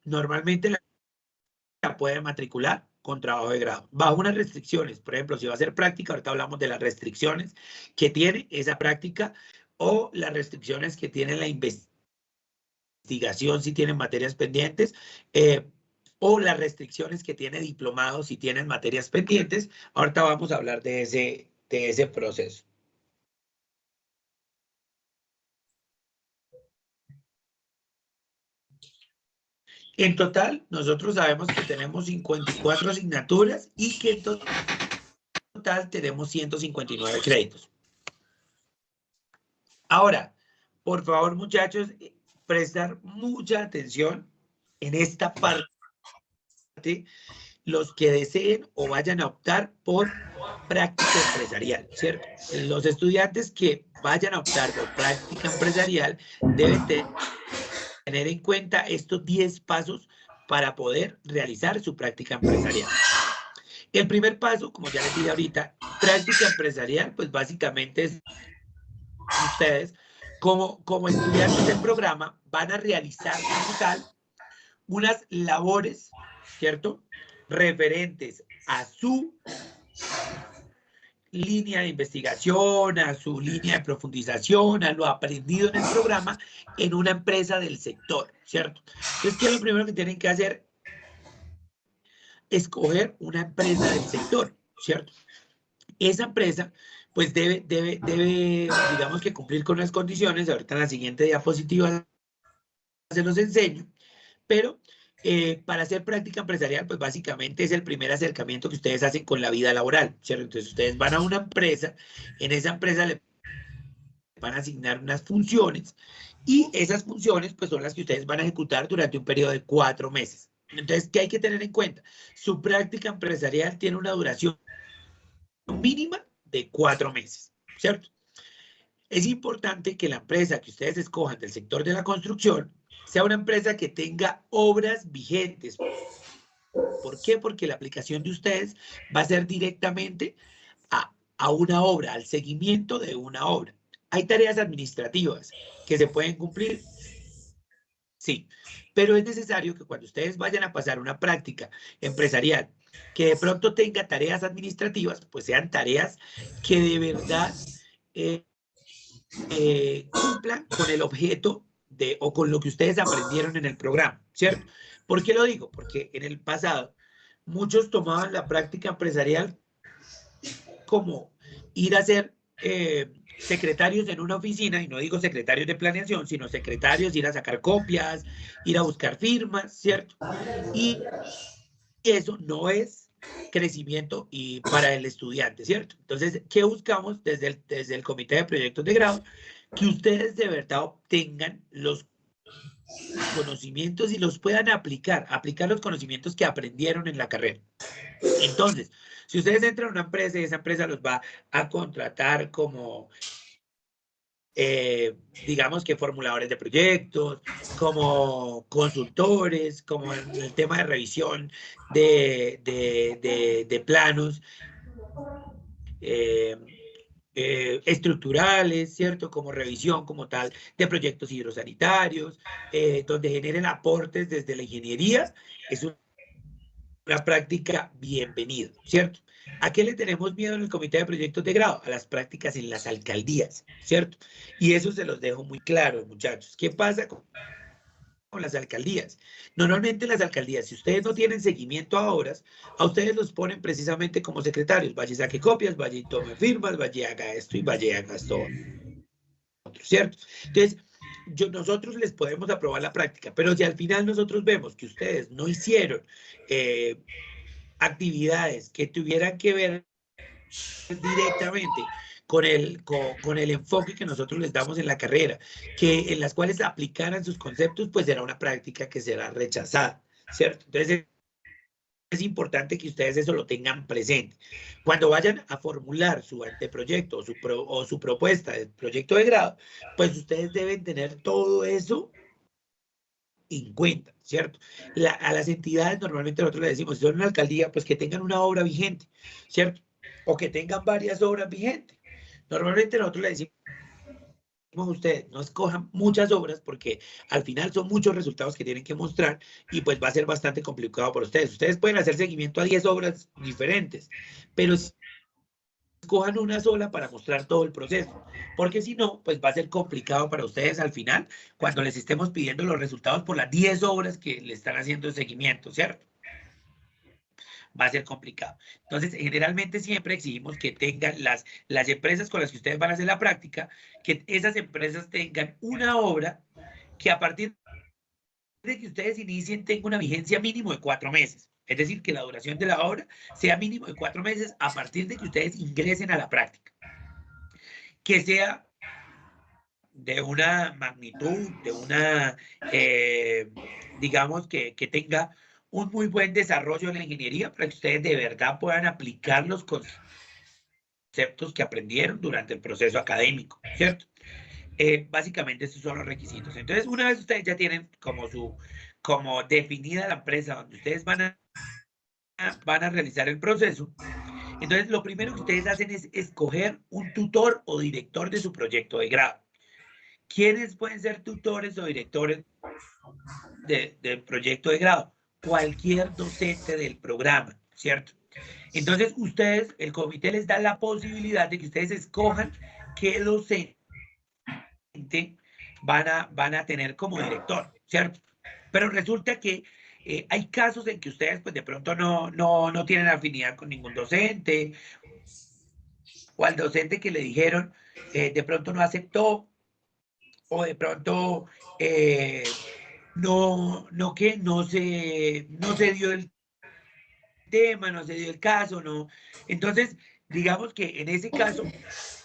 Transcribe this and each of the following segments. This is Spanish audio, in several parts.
normalmente la puede matricular con trabajo de grado, bajo unas restricciones. Por ejemplo, si va a hacer práctica, ahorita hablamos de las restricciones que tiene esa práctica o las restricciones que tiene la investigación si tienen materias pendientes, o las restricciones que tiene diplomados si tienen materias pendientes. Ahorita vamos a hablar de ese proceso. En total, nosotros sabemos que tenemos 54 asignaturas y que en total tenemos 159 créditos. Ahora, por favor, muchachos, prestar mucha atención en esta parte, los que deseen o vayan a optar por práctica empresarial, ¿cierto? Los estudiantes que vayan a optar por práctica empresarial deben tener en cuenta estos 10 pasos para poder realizar su práctica empresarial. El primer paso, como ya les dije ahorita, práctica empresarial, pues básicamente es ustedes, como estudiantes del programa, van a realizar como tal unas labores, ¿cierto? Referentes a su línea de investigación, a su línea de profundización, a lo aprendido en el programa en una empresa del sector, ¿cierto? Entonces, ¿qué es lo primero que tienen que hacer? Escoger una empresa del sector, ¿cierto? Esa empresa, pues debe, digamos que cumplir con las condiciones. Ahorita en la siguiente diapositiva se los enseño, pero para hacer práctica empresarial, pues básicamente es el primer acercamiento que ustedes hacen con la vida laboral, ¿cierto? Entonces ustedes van a una empresa, en esa empresa le van a asignar unas funciones y esas funciones pues son las que ustedes van a ejecutar durante un periodo de 4 meses. Entonces, ¿qué hay que tener en cuenta? Su práctica empresarial tiene una duración mínima de 4 meses, ¿cierto? Es importante que la empresa que ustedes escojan del sector de la construcción sea una empresa que tenga obras vigentes. ¿Por qué? Porque la aplicación de ustedes va a ser directamente a una obra, al seguimiento de una obra. ¿Hay tareas administrativas que se pueden cumplir? Sí, pero es necesario que cuando ustedes vayan a pasar una práctica empresarial que de pronto tenga tareas administrativas, pues sean tareas que de verdad cumplan con el objeto o con lo que ustedes aprendieron en el programa, ¿cierto? ¿Por qué lo digo? Porque en el pasado muchos tomaban la práctica empresarial como ir a ser secretarios en una oficina, y no digo secretarios de planeación, sino secretarios, ir a sacar copias, ir a buscar firmas, ¿cierto? Y eso no es crecimiento y para el estudiante, ¿cierto? Entonces, ¿qué buscamos desde el Comité de Proyectos de Grado? Que ustedes de verdad obtengan los conocimientos y los puedan aplicar los conocimientos que aprendieron en la carrera. Entonces, si ustedes entran a una empresa y esa empresa los va a contratar como, digamos que formuladores de proyectos, como consultores, como en el tema de revisión de planos eh, estructurales, ¿cierto? Como revisión como tal de proyectos hidrosanitarios, donde generen aportes desde la ingeniería, es una práctica bienvenida, ¿cierto? ¿A qué le tenemos miedo en el Comité de Proyectos de Grado? A las prácticas en las alcaldías, ¿cierto? Y eso se los dejo muy claro, muchachos. ¿Qué pasa con las alcaldías? Normalmente las alcaldías, si ustedes no tienen seguimiento a obras, a ustedes los ponen precisamente como secretarios. Vaya y saque copias, vaya y tome firmas, vaya y haga esto y vaya y haga esto, ¿cierto? Entonces, nosotros les podemos aprobar la práctica, pero si al final nosotros vemos que ustedes no hicieron actividades que tuvieran que ver directamente con el enfoque que nosotros les damos en la carrera, en las cuales aplicaran sus conceptos, pues será una práctica que será rechazada, ¿cierto? Entonces es importante que ustedes eso lo tengan presente. Cuando vayan a formular su anteproyecto o su propuesta de proyecto de grado, pues ustedes deben tener todo eso en cuenta, ¿cierto? A las entidades normalmente nosotros le decimos, si son una alcaldía, pues que tengan una obra vigente, ¿cierto? O que tengan varias obras vigentes. Normalmente nosotros le decimos ustedes, no escojan muchas obras porque al final son muchos resultados que tienen que mostrar y pues va a ser bastante complicado para ustedes. Ustedes pueden hacer seguimiento a 10 obras diferentes, pero escojan una sola para mostrar todo el proceso, porque si no, pues va a ser complicado para ustedes al final cuando les estemos pidiendo los resultados por las 10 obras que le están haciendo el seguimiento, ¿cierto? Va a ser complicado. Entonces, generalmente siempre exigimos que tengan las empresas con las que ustedes van a hacer la práctica, que esas empresas tengan una obra que a partir de que ustedes inicien tenga una vigencia mínimo de 4 meses. Es decir, que la duración de la obra sea mínimo de 4 meses a partir de que ustedes ingresen a la práctica. Que sea de una magnitud, de una, digamos, que tenga un muy buen desarrollo en la ingeniería para que ustedes de verdad puedan aplicar los conceptos que aprendieron durante el proceso académico, ¿cierto? Básicamente esos son los requisitos. Entonces, una vez ustedes ya tienen como definida la empresa donde ustedes van a realizar el proceso, entonces lo primero que ustedes hacen es escoger un tutor o director de su proyecto de grado. ¿Quiénes pueden ser tutores o directores del proyecto de grado? Cualquier docente del programa, ¿cierto? Entonces, ustedes, el comité les da la posibilidad de que ustedes escojan qué docente van a tener como director, ¿cierto? Pero resulta que hay casos en que ustedes, pues de pronto no tienen afinidad con ningún docente, o al docente que le dijeron, de pronto no aceptó, o de pronto no se dio el tema, no se dio el caso, no. Entonces, digamos que en ese caso,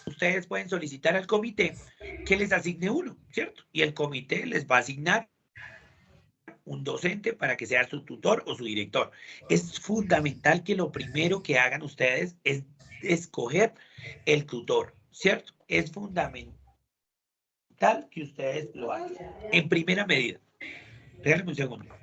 ustedes pueden solicitar al comité que les asigne uno, ¿cierto? Y el comité les va a asignar un docente para que sea su tutor o su director. Es fundamental que lo primero que hagan ustedes es escoger el tutor, ¿cierto? Es fundamental que ustedes lo hagan en primera medida. Déjenme un segundo.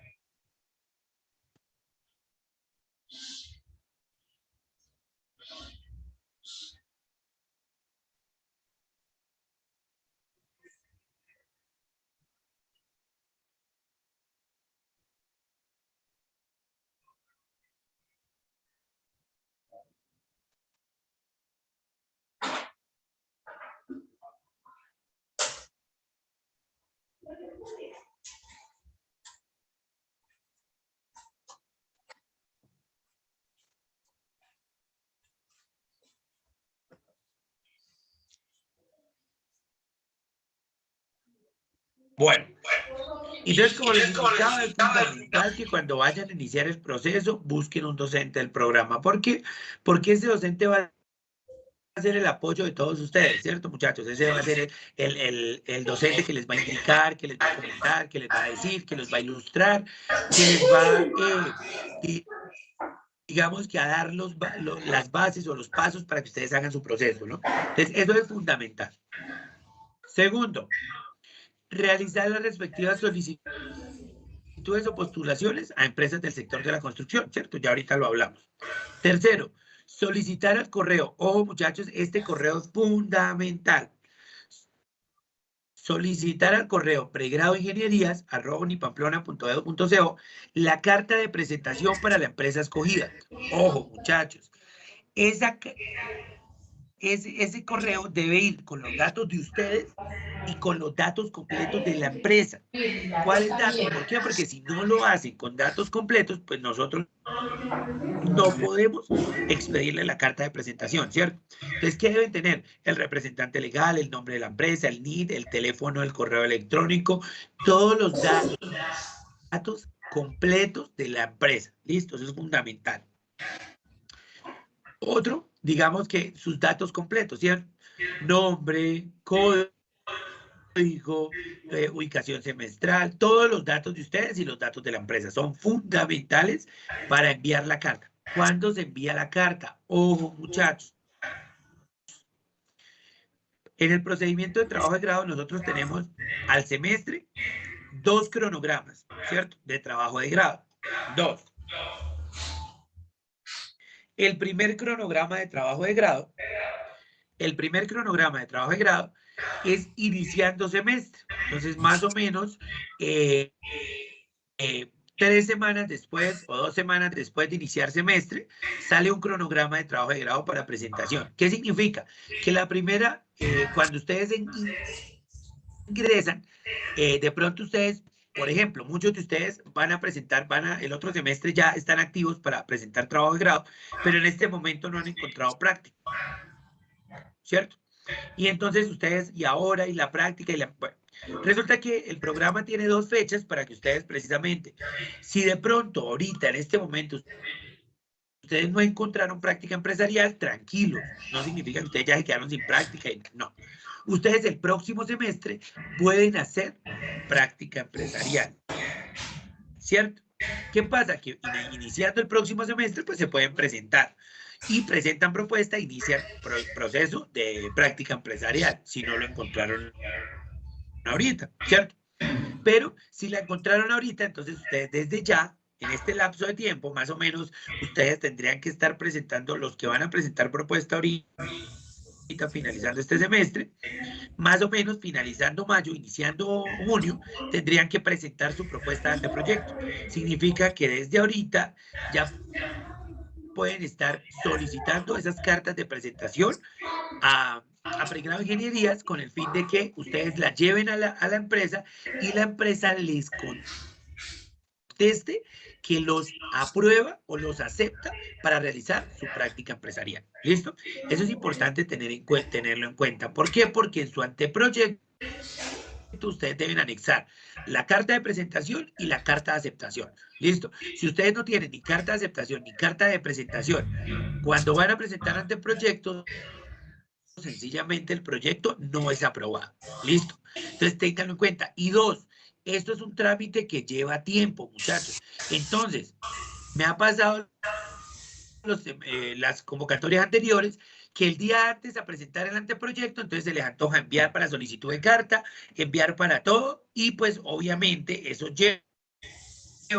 Bueno, entonces, como les indicaba, es fundamental que cuando vayan a iniciar el proceso busquen un docente del programa. ¿Por qué? Porque ese docente va a ser el apoyo de todos ustedes, ¿cierto, muchachos? Ese va a ser el docente que les va a indicar, que les va a comentar, que les va a decir, que los va a ilustrar, que les va, digamos, que a dar las bases o los pasos para que ustedes hagan su proceso, ¿no? Entonces, eso es fundamental. Segundo, realizar las respectivas solicitudes o postulaciones a empresas del sector de la construcción, ¿cierto? Ya ahorita lo hablamos. Tercero, solicitar al correo. Ojo, muchachos, este correo es fundamental. Solicitar al correo pregradoingenierías@unipamplona.edu.co la carta de presentación para la empresa escogida. Ojo, muchachos, ese correo debe ir con los datos de ustedes y con los datos completos de la empresa. ¿Cuáles datos? ¿Por qué? Porque si no lo hacen con datos completos, pues nosotros no podemos expedirle la carta de presentación, ¿cierto? Entonces, ¿qué deben tener? El representante legal, el nombre de la empresa, el NID, el teléfono, el correo electrónico, todos los datos completos de la empresa. ¿Listo? Eso es fundamental. Otro, digamos que sus datos completos, ¿cierto? Nombre, código, ubicación semestral, todos los datos de ustedes y los datos de la empresa son fundamentales para enviar la carta. ¿Cuándo se envía la carta? Ojo, muchachos. En el procedimiento de trabajo de grado nosotros tenemos al semestre 2 cronogramas, ¿cierto? De trabajo de grado. 2. El primer cronograma de trabajo de grado es iniciando semestre. Entonces, más o menos 3 semanas después o 2 semanas después de iniciar semestre, sale un cronograma de trabajo de grado para presentación. ¿Qué significa? Que la primera, cuando ustedes ingresan, de pronto ustedes, por ejemplo, muchos de ustedes van a presentar, el otro semestre ya están activos para presentar trabajo de grado, pero en este momento no han encontrado práctica, ¿cierto? Y entonces ustedes, y ahora, y la práctica, bueno, resulta que el programa tiene 2 fechas para que ustedes precisamente, si de pronto ahorita, en este momento, ustedes no encontraron práctica empresarial, tranquilos, no significa que ustedes ya se quedaron sin práctica, no. Ustedes el próximo semestre pueden hacer práctica empresarial, ¿cierto? ¿Qué pasa? Que iniciando el próximo semestre, pues se pueden presentar y presentan propuesta, inician proceso de práctica empresarial, si no lo encontraron ahorita, ¿cierto? Pero si la encontraron ahorita, entonces ustedes desde ya, en este lapso de tiempo, más o menos, ustedes tendrían que estar presentando, los que van a presentar propuesta ahorita, finalizando este semestre, más o menos finalizando mayo, iniciando junio, tendrían que presentar su propuesta de anteproyecto. Significa que desde ahorita ya pueden estar solicitando esas cartas de presentación a pregrado ingenierías con el fin de que ustedes la lleven a la empresa y la empresa les conteste que los aprueba o los acepta para realizar su práctica empresarial. ¿Listo? Eso es importante tenerlo en cuenta. ¿Por qué? Porque en su anteproyecto ustedes deben anexar la carta de presentación y la carta de aceptación. ¿Listo? Si ustedes no tienen ni carta de aceptación ni carta de presentación, cuando van a presentar anteproyectos, sencillamente el proyecto no es aprobado. ¿Listo? Entonces, ténganlo en cuenta. Y 2, esto es un trámite que lleva tiempo, muchachos. Entonces, me ha pasado las convocatorias anteriores que el día antes a presentar el anteproyecto, entonces se les antoja enviar para solicitud de carta, enviar para todo, y pues obviamente eso lleva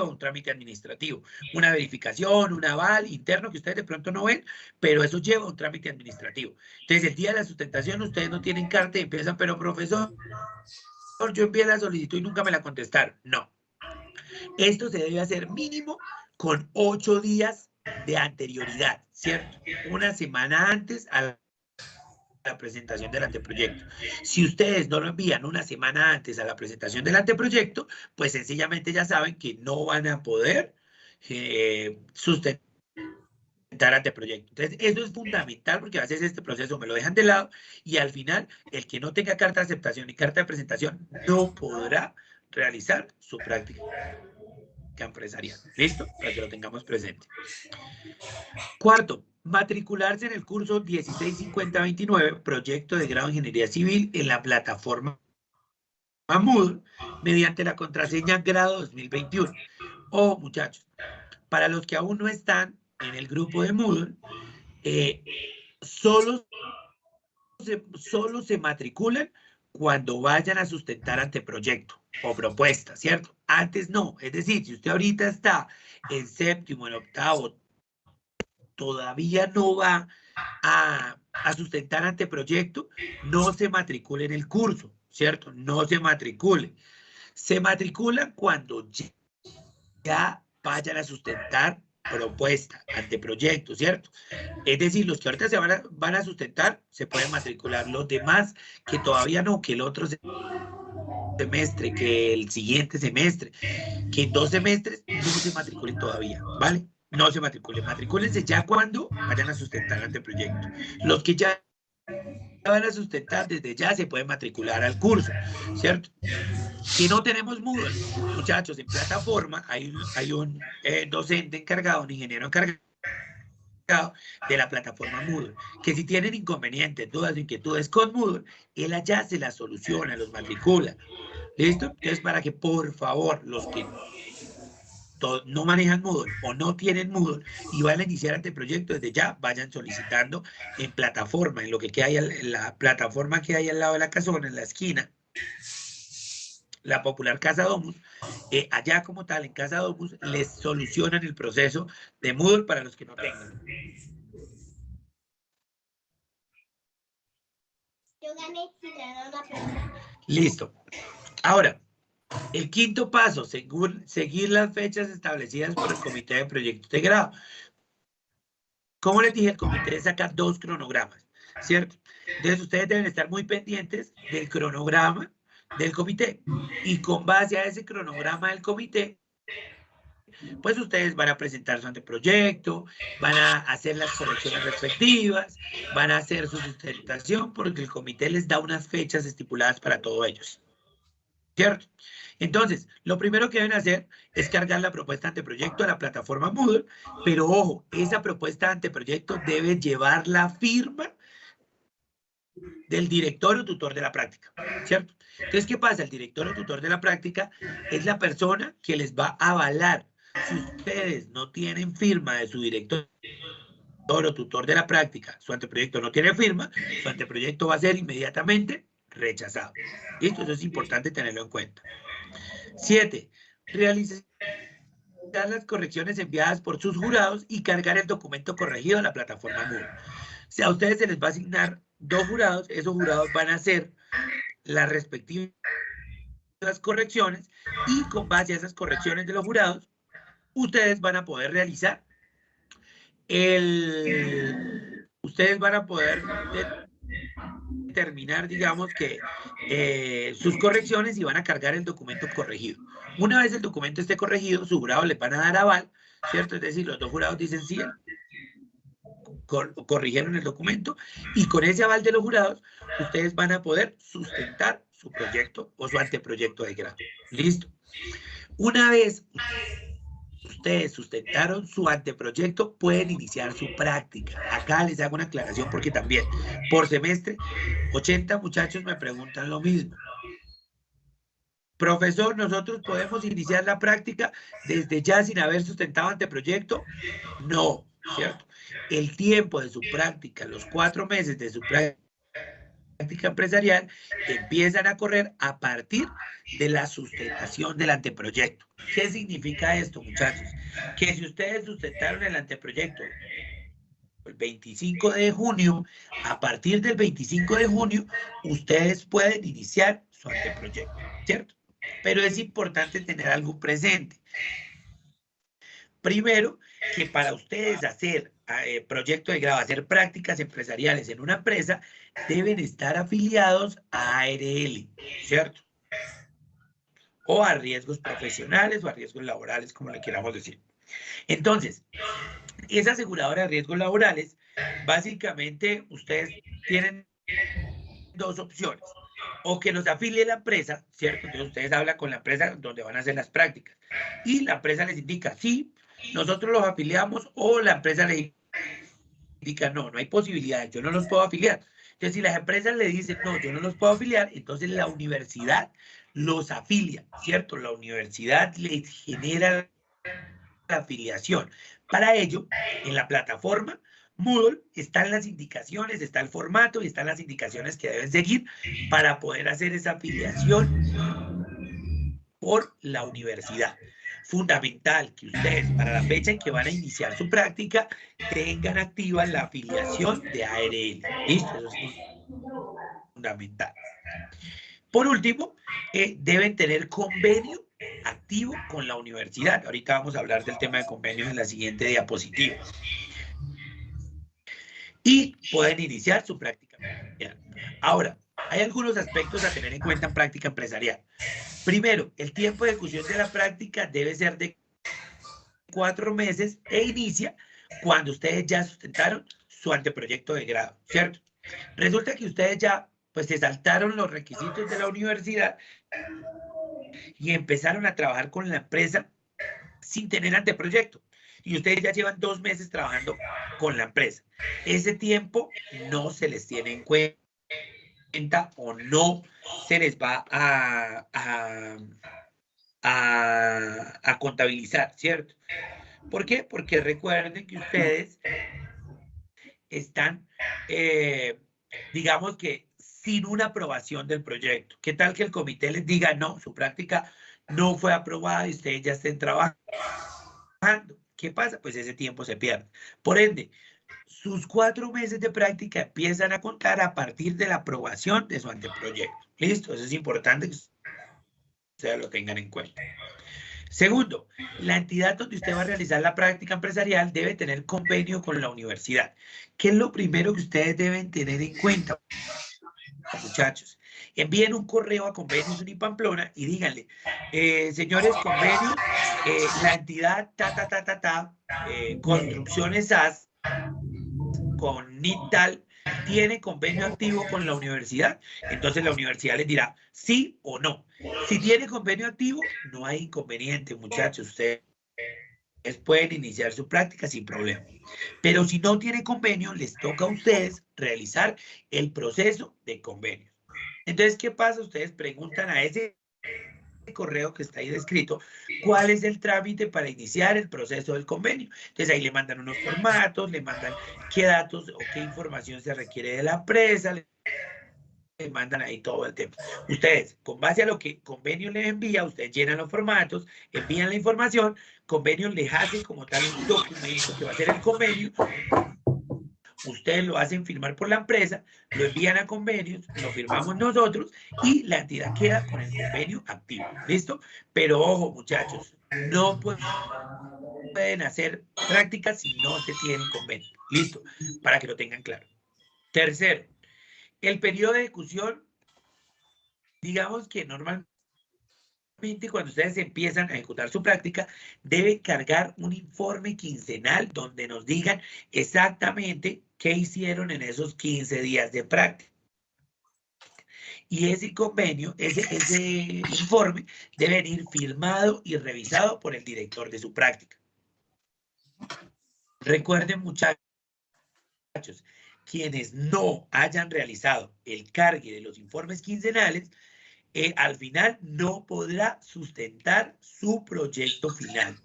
un trámite administrativo, una verificación, un aval interno que ustedes de pronto no ven, pero eso lleva un trámite administrativo. Entonces, el día de la sustentación, ustedes no tienen carta y empiezan, pero profesor, yo envié la solicitud y nunca me la contestaron. No. Esto se debe hacer mínimo con 8 días de anterioridad, ¿cierto? Una semana antes a la presentación del anteproyecto. Si ustedes no lo envían una semana antes a la presentación del anteproyecto, pues sencillamente ya saben que no van a poder sustentar anteproyecto. Entonces, eso es fundamental porque a veces este proceso me lo dejan de lado y al final el que no tenga carta de aceptación y carta de presentación no podrá realizar su práctica empresarial. ¿Listo? Para que lo tengamos presente. Cuarto, matricularse en el curso 165029, proyecto de grado de Ingeniería Civil en la plataforma Moodle, mediante la contraseña grado 2021. Oh, muchachos, para los que aún no están en el grupo de Moodle, solo se matriculan cuando vayan a sustentar anteproyecto o propuesta, ¿cierto? Antes no. Es decir, si usted ahorita está en séptimo, en octavo, todavía no va a sustentar anteproyecto, no se matricule en el curso, ¿cierto? No se matricule. Se matriculan cuando ya vayan a sustentar propuesta, anteproyecto, ¿cierto? Es decir, los que ahorita se van a sustentar, se pueden matricular. Los demás que todavía no, que el otro semestre, que el siguiente semestre, que en 2 semestres no se matriculen todavía, ¿vale? No se matriculen. Matricúlense ya cuando vayan a sustentar anteproyecto. Los que ya van a sustentar desde ya se pueden matricular al curso, ¿cierto? Si no tenemos Moodle, muchachos, en plataforma hay un docente encargado, un ingeniero encargado de la plataforma Moodle, que si tienen inconvenientes, dudas o inquietudes con Moodle, él allá se las soluciona, los matricula. ¿Listo? Entonces, para que por favor, los que no manejan Moodle o no tienen Moodle y van a iniciar anteproyecto, desde ya vayan solicitando en plataforma, en lo que hay, en la plataforma que hay al lado de la casona, en la esquina, la popular Casa Domus, allá como tal, en Casa Domus, les solucionan el proceso de Moodle para los que no tengan. Yo gané si ganaron la pregunta. Listo. Ahora, el quinto paso, seguir las fechas establecidas por el comité de proyectos de grado. Como les dije, el comité saca 2 cronogramas, ¿cierto? Entonces, ustedes deben estar muy pendientes del cronograma del comité. Y con base a ese cronograma del comité, pues ustedes van a presentar su anteproyecto, van a hacer las correcciones respectivas, van a hacer su sustentación, porque el comité les da unas fechas estipuladas para todos ellos, ¿cierto? Entonces, lo primero que deben hacer es cargar la propuesta de anteproyecto a la plataforma Moodle, pero ojo, esa propuesta de anteproyecto debe llevar la firma del director o tutor de la práctica, ¿cierto? Entonces, ¿qué pasa? El director o tutor de la práctica es la persona que les va a avalar. Si ustedes no tienen firma de su director o tutor de la práctica, su anteproyecto no tiene firma, su anteproyecto va a ser inmediatamente rechazado. ¿Listo? Eso es importante tenerlo en cuenta. 7. Realizar las correcciones enviadas por sus jurados y cargar el documento corregido a la plataforma Moodle. Si a ustedes se les va a asignar 2 jurados, esos jurados van a hacer las respectivas correcciones y con base a esas correcciones de los jurados, ustedes van a poder realizar ustedes van a poder determinar, digamos que sus correcciones y van a cargar el documento corregido. Una vez el documento esté corregido, su jurado les van a dar aval, ¿cierto? Es decir, los 2 jurados dicen sí, corrigieron el documento y con ese aval de los jurados, ustedes van a poder sustentar su proyecto o su anteproyecto de grado. ¿Listo? Una vez ustedes sustentaron su anteproyecto, pueden iniciar su práctica. Acá les hago una aclaración porque también por semestre 80 muchachos me preguntan lo mismo. Profesor, ¿nosotros podemos iniciar la práctica desde ya sin haber sustentado anteproyecto? No, ¿cierto? El tiempo de su práctica, los 4 meses de su práctica empresarial, empiezan a correr a partir de la sustentación del anteproyecto. ¿Qué significa esto, muchachos? Que si ustedes sustentaron el anteproyecto el 25 de junio, a partir del 25 de junio, ustedes pueden iniciar su anteproyecto, ¿cierto? Pero es importante tener algo presente. Primero, que para ustedes hacer proyecto de grado, hacer prácticas empresariales en una empresa, deben estar afiliados a ARL, ¿cierto? O a riesgos profesionales o a riesgos laborales, como le queramos decir. Entonces, esa aseguradora de riesgos laborales, básicamente ustedes tienen 2 opciones. O que nos afilie la empresa, ¿cierto? Entonces ustedes hablan con la empresa donde van a hacer las prácticas. Y la empresa les indica, sí, nosotros los afiliamos, o la empresa les indica, no, no hay posibilidad, yo no los puedo afiliar. Entonces, si las empresas le dicen, no, yo no los puedo afiliar, entonces la universidad los afilia, ¿cierto? La universidad les genera la afiliación. Para ello, en la plataforma Moodle están las indicaciones, está el formato y están las indicaciones que deben seguir para poder hacer esa afiliación por la universidad. Fundamental que ustedes, para la fecha en que van a iniciar su práctica, tengan activa la afiliación de ARL. ¿Listo? Eso es fundamental. Por último, deben tener convenio activo con la universidad. Ahorita vamos a hablar del tema de convenios en la siguiente diapositiva. Y pueden iniciar su práctica empresarial. Ahora, hay algunos aspectos a tener en cuenta en práctica empresarial. Primero, el tiempo de ejecución de la práctica debe ser de 4 meses e inicia cuando ustedes ya sustentaron su anteproyecto de grado, ¿cierto? Resulta que ustedes ya pues se saltaron los requisitos de la universidad y empezaron a trabajar con la empresa sin tener anteproyecto. Y ustedes ya llevan 2 meses trabajando con la empresa. Ese tiempo no se les tiene en cuenta o no se les va a contabilizar, ¿cierto? ¿Por qué? Porque recuerden que ustedes están, digamos que, sin una aprobación del proyecto. ¿Qué tal que el comité les diga, no, su práctica no fue aprobada y ustedes ya estén trabajando? ¿Qué pasa? Pues ese tiempo se pierde. Por ende, sus 4 meses de práctica empiezan a contar a partir de la aprobación de su anteproyecto. ¿Listo? Eso es importante que ustedes lo tengan en cuenta. Segundo, la entidad donde usted va a realizar la práctica empresarial debe tener convenio con la universidad. ¿Qué es lo primero que ustedes deben tener en cuenta, muchachos? Envíen un correo a Convenios Unipamplona y díganle, señores Convenios, la entidad Construcciones SAS con NITAL tiene convenio activo con la universidad. Entonces la universidad les dirá sí o no. Si tiene convenio activo, no hay inconveniente, muchachos. Ustedes pueden iniciar su práctica sin problema. Pero si no tiene convenio, les toca a ustedes realizar el proceso de convenio. Entonces, ¿qué pasa? Ustedes preguntan a ese correo que está ahí descrito, ¿cuál es el trámite para iniciar el proceso del convenio? Entonces ahí le mandan unos formatos, le mandan qué datos o qué información se requiere de la empresa, le mandan ahí todo el tema. Ustedes, con base a lo que Convenio les envía, ustedes llenan los formatos, envían la información, Convenio les hace como tal un documento que va a ser el convenio. Ustedes lo hacen firmar por la empresa, lo envían a Convenios, lo firmamos nosotros y la entidad queda con el convenio activo. ¿Listo? Pero ojo, muchachos, no pueden hacer prácticas si no se tienen convenio. ¿Listo? Para que lo tengan claro. Tercero, el periodo de ejecución, digamos que normalmente cuando ustedes empiezan a ejecutar su práctica, deben cargar un informe quincenal donde nos digan exactamente qué hicieron en esos 15 días de práctica. Y ese convenio, ese informe debe venir firmado y revisado por el director de su práctica. Recuerden, muchachos, quienes no hayan realizado el cargue de los informes quincenales, al final no podrá sustentar su proyecto final,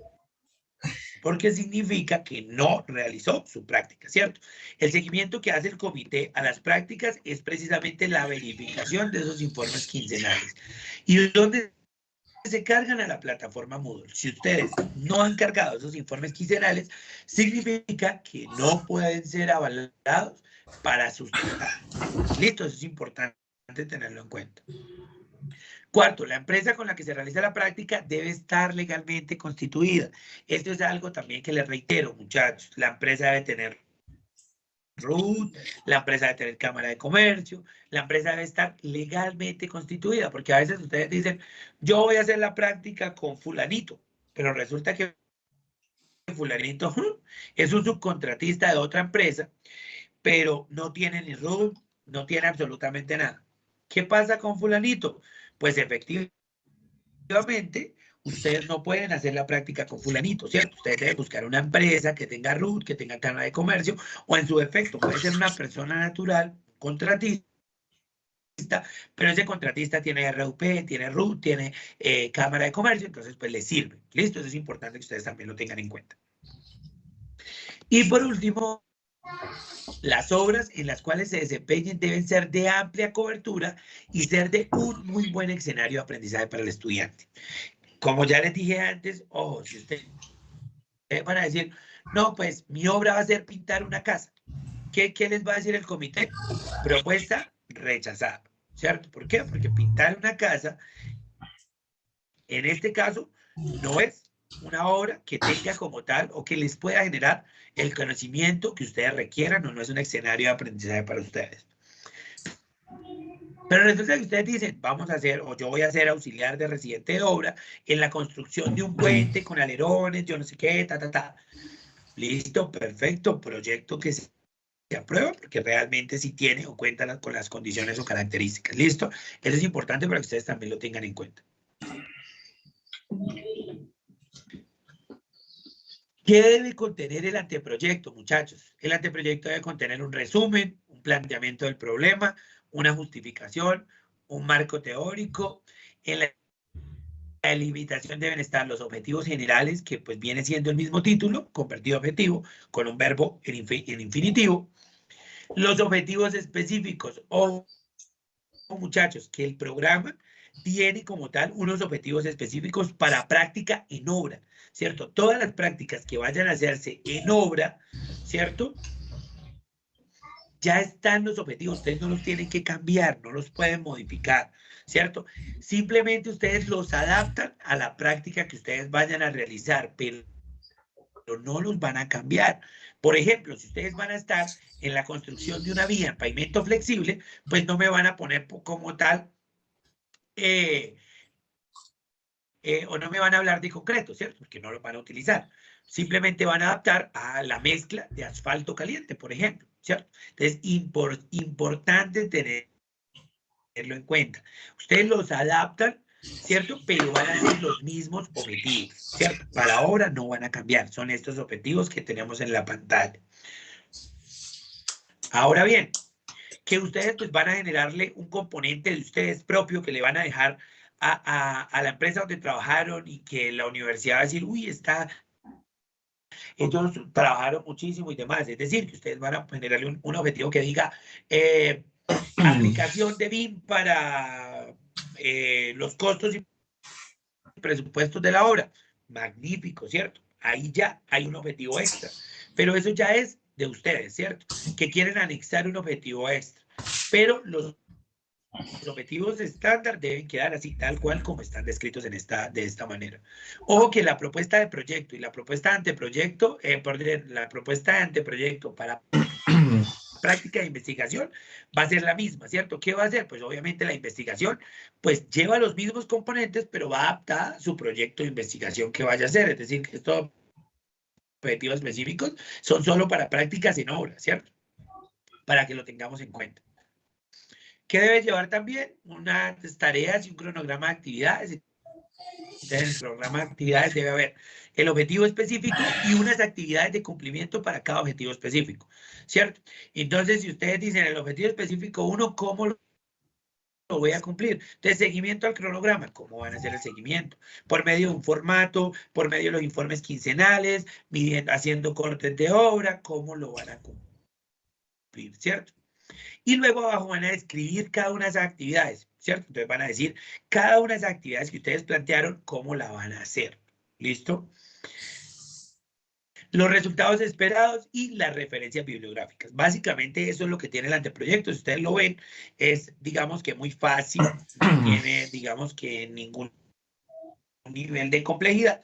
porque significa que no realizó su práctica, ¿cierto? El seguimiento que hace el comité a las prácticas es precisamente la verificación de esos informes quincenales. ¿Y dónde se cargan? A la plataforma Moodle? Si ustedes no han cargado esos informes quincenales, significa que no pueden ser avalados para sustentar. Listo, eso es importante tenerlo en cuenta. Cuarto, la empresa con la que se realiza la práctica debe estar legalmente constituida. Esto es algo también que les reitero, muchachos. La empresa debe tener RUT, la empresa debe tener Cámara de Comercio, la empresa debe estar legalmente constituida, porque a veces ustedes dicen, yo voy a hacer la práctica con fulanito, pero resulta que fulanito es un subcontratista de otra empresa, pero no tiene ni RUT, no tiene absolutamente nada. ¿Qué pasa con fulanito? Pues efectivamente, ustedes no pueden hacer la práctica con fulanito, ¿cierto? Ustedes deben buscar una empresa que tenga RUT, que tenga Cámara de Comercio, o en su defecto puede ser una persona natural, contratista, pero ese contratista tiene RUP, tiene RUT, tiene Cámara de Comercio, entonces pues les sirve. ¿Listo? Eso es importante que ustedes también lo tengan en cuenta. Y por último, las obras en las cuales se desempeñen deben ser de amplia cobertura y ser de un muy buen escenario de aprendizaje para el estudiante. Como ya les dije antes, ojo, si ustedes van a decir, no, pues mi obra va a ser pintar una casa. ¿Qué les va a decir el comité? Propuesta rechazada, ¿cierto? ¿Por qué? Porque pintar una casa, en este caso, no es una obra que tenga como tal o que les pueda generar el conocimiento que ustedes requieran, o no es un escenario de aprendizaje para ustedes. Pero resulta que ustedes dicen, vamos a hacer, o yo voy a ser auxiliar de residente de obra en la construcción de un puente con alerones, yo no sé qué, Listo, perfecto, proyecto que se aprueba, porque realmente sí tiene o cuenta con las condiciones o características. Listo, eso es importante para que ustedes también lo tengan en cuenta. ¿Qué debe contener el anteproyecto, muchachos? El anteproyecto debe contener un resumen, un planteamiento del problema, una justificación, un marco teórico. En la delimitación deben estar los objetivos generales, que pues viene siendo el mismo título, convertido a objetivo, con un verbo en infinitivo. Los objetivos específicos, o muchachos, que el programa tiene como tal unos objetivos específicos para práctica en obra, ¿cierto? Todas las prácticas que vayan a hacerse en obra, ¿cierto? ya están los objetivos, ustedes no los tienen que cambiar, no los pueden modificar, ¿cierto? Simplemente ustedes los adaptan a la práctica que ustedes vayan a realizar, pero no los van a cambiar. Por ejemplo, si ustedes van a estar en la construcción de una vía en pavimento flexible, pues no me van a poner como tal, o no me van a hablar de concreto, ¿cierto? Porque no lo van a utilizar. Simplemente van a adaptar a la mezcla de asfalto caliente, por ejemplo, ¿cierto? Entonces, importante tenerlo en cuenta. Ustedes los adaptan, ¿cierto? Pero van a ser los mismos objetivos, ¿cierto? Para ahora no van a cambiar. Son estos objetivos que tenemos en la pantalla. Ahora bien, que ustedes pues van a generarle un componente de ustedes propio que le van a dejar a la empresa donde trabajaron y que la universidad va a decir, uy, ellos trabajaron muchísimo y demás. Es decir, que ustedes van a generarle un objetivo que diga aplicación de BIM para los costos y presupuestos de la obra. Magnífico, ¿cierto? Ahí ya hay un objetivo extra. Pero eso ya es de ustedes, ¿cierto? Que quieren anexar un objetivo extra. Pero los objetivos estándar deben quedar así, tal cual como están descritos de esta manera. Ojo que la propuesta de proyecto y la propuesta de anteproyecto, la propuesta de anteproyecto para práctica de investigación va a ser la misma, ¿cierto? ¿Qué va a hacer? Pues obviamente la investigación pues lleva los mismos componentes, pero va adaptada a su proyecto de investigación que vaya a hacer. Es decir, que estos objetivos específicos son solo para prácticas en obra, ¿cierto? Para que lo tengamos en cuenta. ¿Qué debe llevar también? Unas tareas y un cronograma de actividades. Entonces, en el programa de actividades debe haber el objetivo específico y unas actividades de cumplimiento para cada objetivo específico, ¿cierto? Entonces, si ustedes dicen el objetivo específico 1, ¿cómo lo voy a cumplir? Entonces, seguimiento al cronograma, ¿cómo van a hacer el seguimiento? Por medio de un formato, por medio de los informes quincenales, midiendo, haciendo cortes de obra, ¿cómo lo van a cumplir, ¿cierto? Y luego abajo van a describir cada una de esas actividades, ¿cierto? Entonces van a decir cada una de esas actividades que ustedes plantearon, cómo la van a hacer. ¿Listo? Los resultados esperados y las referencias bibliográficas. Básicamente eso es lo que tiene el anteproyecto. Si ustedes lo ven, es, digamos que muy fácil. No tiene, digamos que ningún nivel de complejidad.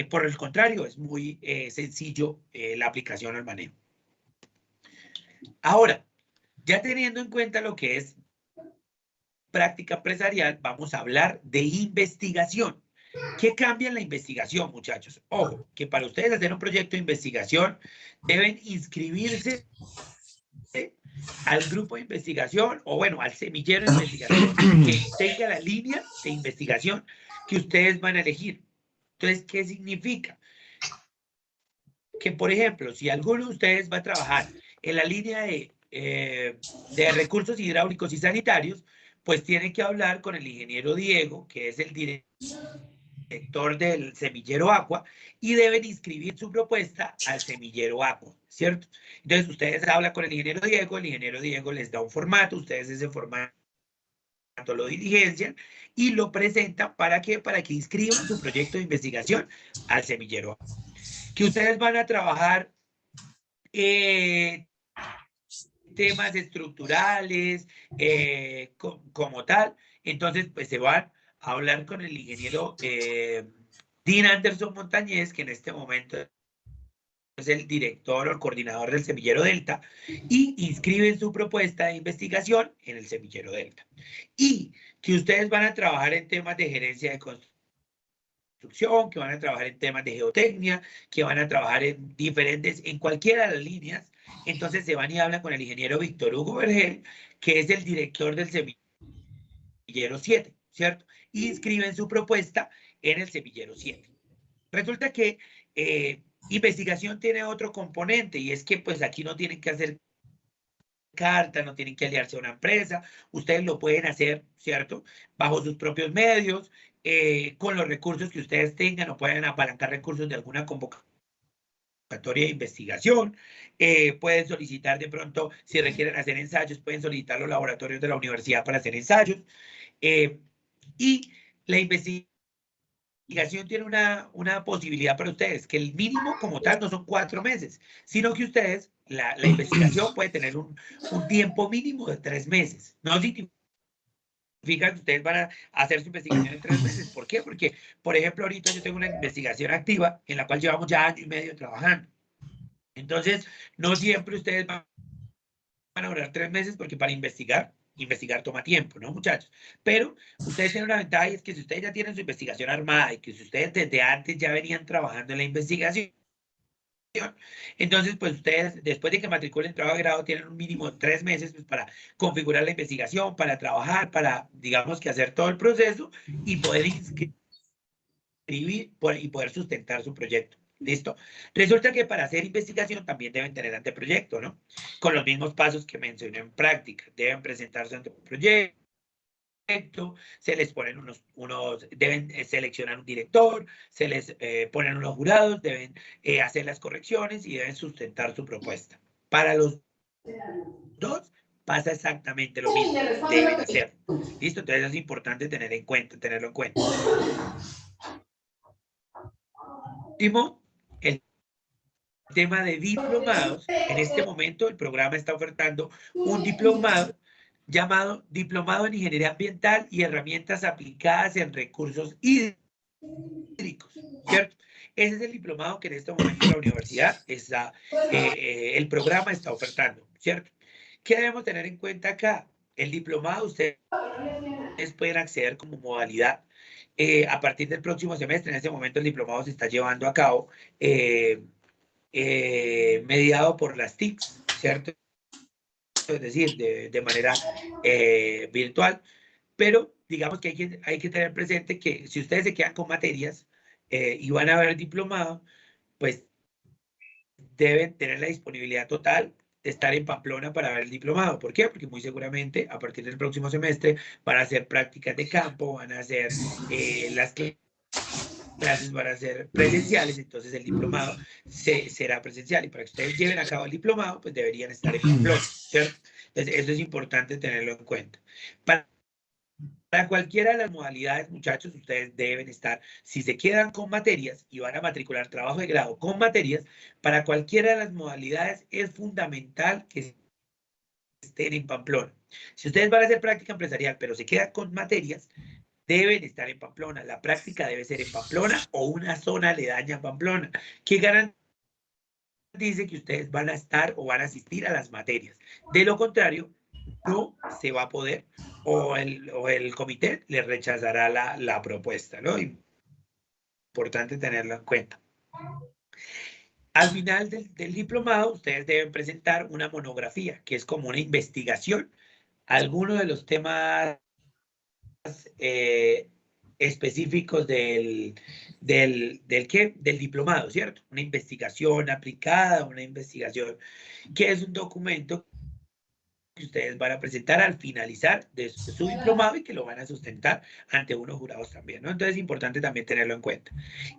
Por el contrario, es muy sencillo la aplicación al manejo. Ahora, ya teniendo en cuenta lo que es práctica empresarial, vamos a hablar de investigación. ¿Qué cambia en la investigación, muchachos? Ojo, que para ustedes hacer un proyecto de investigación deben inscribirse al grupo de investigación o bueno, al semillero de investigación que tenga la línea de investigación que ustedes van a elegir. Entonces, ¿qué significa? Que, por ejemplo, si alguno de ustedes va a trabajar en la línea de recursos hidráulicos y sanitarios, pues tiene que hablar con el ingeniero Diego, que es el director del semillero Aqua, y deben inscribir su propuesta al semillero Aqua, ¿cierto? Entonces, ustedes hablan con el ingeniero Diego les da un formato, ustedes ese formato lo diligencian y lo presentan ¿para qué? Para que inscriban su proyecto de investigación al semillero Aqua. Que ustedes van a trabajar temas estructurales como tal, entonces pues se van a hablar con el ingeniero Dean Anderson Montañez, que en este momento es el director o el coordinador del Semillero Delta, y inscriben su propuesta de investigación en el Semillero Delta. Y que ustedes van a trabajar en temas de gerencia de construcción, que van a trabajar en temas de geotecnia, que van a trabajar en en cualquiera de las líneas. Entonces se van y hablan con el ingeniero Víctor Hugo Vergel, que es el director del Semillero 7, ¿cierto? Y inscriben su propuesta en el Semillero 7. Resulta que investigación tiene otro componente y es que pues aquí no tienen que hacer carta, no tienen que aliarse a una empresa, ustedes lo pueden hacer, ¿cierto? Bajo sus propios medios, con los recursos que ustedes tengan o pueden apalancar recursos de alguna convocatoria de investigación, pueden solicitar de pronto, si requieren hacer ensayos, pueden solicitar los laboratorios de la universidad para hacer ensayos, y la investigación investigación tiene una posibilidad para ustedes, que el mínimo como tal no son 4 meses, sino que ustedes, la investigación puede tener un tiempo mínimo de 3 meses. No significa que ustedes van a hacer su investigación en 3 meses. ¿Por qué? Porque, por ejemplo, ahorita yo tengo una investigación activa en la cual llevamos ya 1 año y medio trabajando. Entonces, no siempre ustedes van a durar 3 meses porque para investigar toma tiempo, ¿no, muchachos? Pero ustedes tienen una ventaja y es que si ustedes ya tienen su investigación armada y que si ustedes desde antes ya venían trabajando en la investigación, entonces, pues ustedes, después de que matriculen trabajo de grado, tienen un mínimo de 3 meses pues, para configurar la investigación, para trabajar, para, digamos, que hacer todo el proceso y poder inscribir y poder sustentar su proyecto. ¿Listo? Resulta que para hacer investigación también deben tener anteproyecto, ¿no? Con los mismos pasos que mencioné en práctica. Deben presentar su anteproyecto, se les ponen deben seleccionar un director, se les ponen unos jurados, deben hacer las correcciones y deben sustentar su propuesta. Para los dos pasa exactamente lo mismo, deben hacerlo. ¿Listo? Entonces es importante tenerlo en cuenta. Último, el tema de diplomados. En este momento el programa está ofertando un diplomado llamado Diplomado en Ingeniería Ambiental y Herramientas Aplicadas en Recursos Hídricos, ¿cierto? Ese es el diplomado que en este momento la universidad está, el programa está ofertando, ¿cierto? ¿Qué debemos tener en cuenta acá? El diplomado ustedes pueden acceder como modalidad a partir del próximo semestre. En este momento el diplomado se está llevando a cabo mediado por las TICs, ¿cierto? Es decir, de manera virtual, pero digamos que hay que tener presente que si ustedes se quedan con materias y van a ver el diplomado, pues deben tener la disponibilidad total de estar en Pamplona para ver el diplomado. ¿Por qué? Porque muy seguramente a partir del próximo semestre van a hacer prácticas de campo, van a hacer las clases van a ser presenciales, entonces el diplomado será presencial y para que ustedes lleven a cabo el diplomado, pues deberían estar en Pamplona, ¿cierto? Entonces eso es importante tenerlo en cuenta. Para cualquiera de las modalidades, muchachos, ustedes deben estar, si se quedan con materias y van a matricular trabajo de grado con materias, para cualquiera de las modalidades es fundamental que estén en Pamplona. Si ustedes van a hacer práctica empresarial, pero se quedan con materias, deben estar en Pamplona. La práctica debe ser en Pamplona o una zona aledaña a Pamplona, que garantice que ustedes van a estar o van a asistir a las materias. De lo contrario, no se va a poder o el comité le rechazará la propuesta, ¿no? Importante tenerlo en cuenta. Al final del diplomado, ustedes deben presentar una monografía, que es como una investigación. Algunos de los temas específicos del diplomado, ¿cierto? Una investigación aplicada, una investigación que es un documento que ustedes van a presentar al finalizar de su diplomado y que lo van a sustentar ante unos jurados también, ¿no? Entonces es importante también tenerlo en cuenta.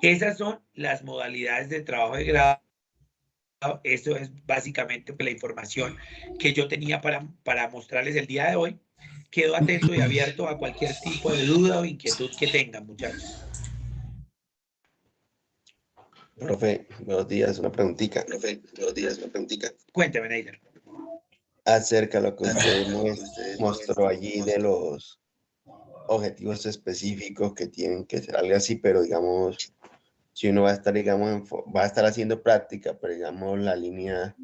Esas son las modalidades de trabajo de grado. Eso es básicamente la información que yo tenía para mostrarles el día de hoy. Quedo atento y abierto a cualquier tipo de duda o inquietud que tengan, muchachos. Profe, buenos días, una preguntita. Cuénteme, Neider. Acerca de lo que usted mostró allí de los objetivos específicos que tienen que ser algo así, pero digamos, si uno va a estar, digamos, va a estar haciendo práctica, pero digamos, la línea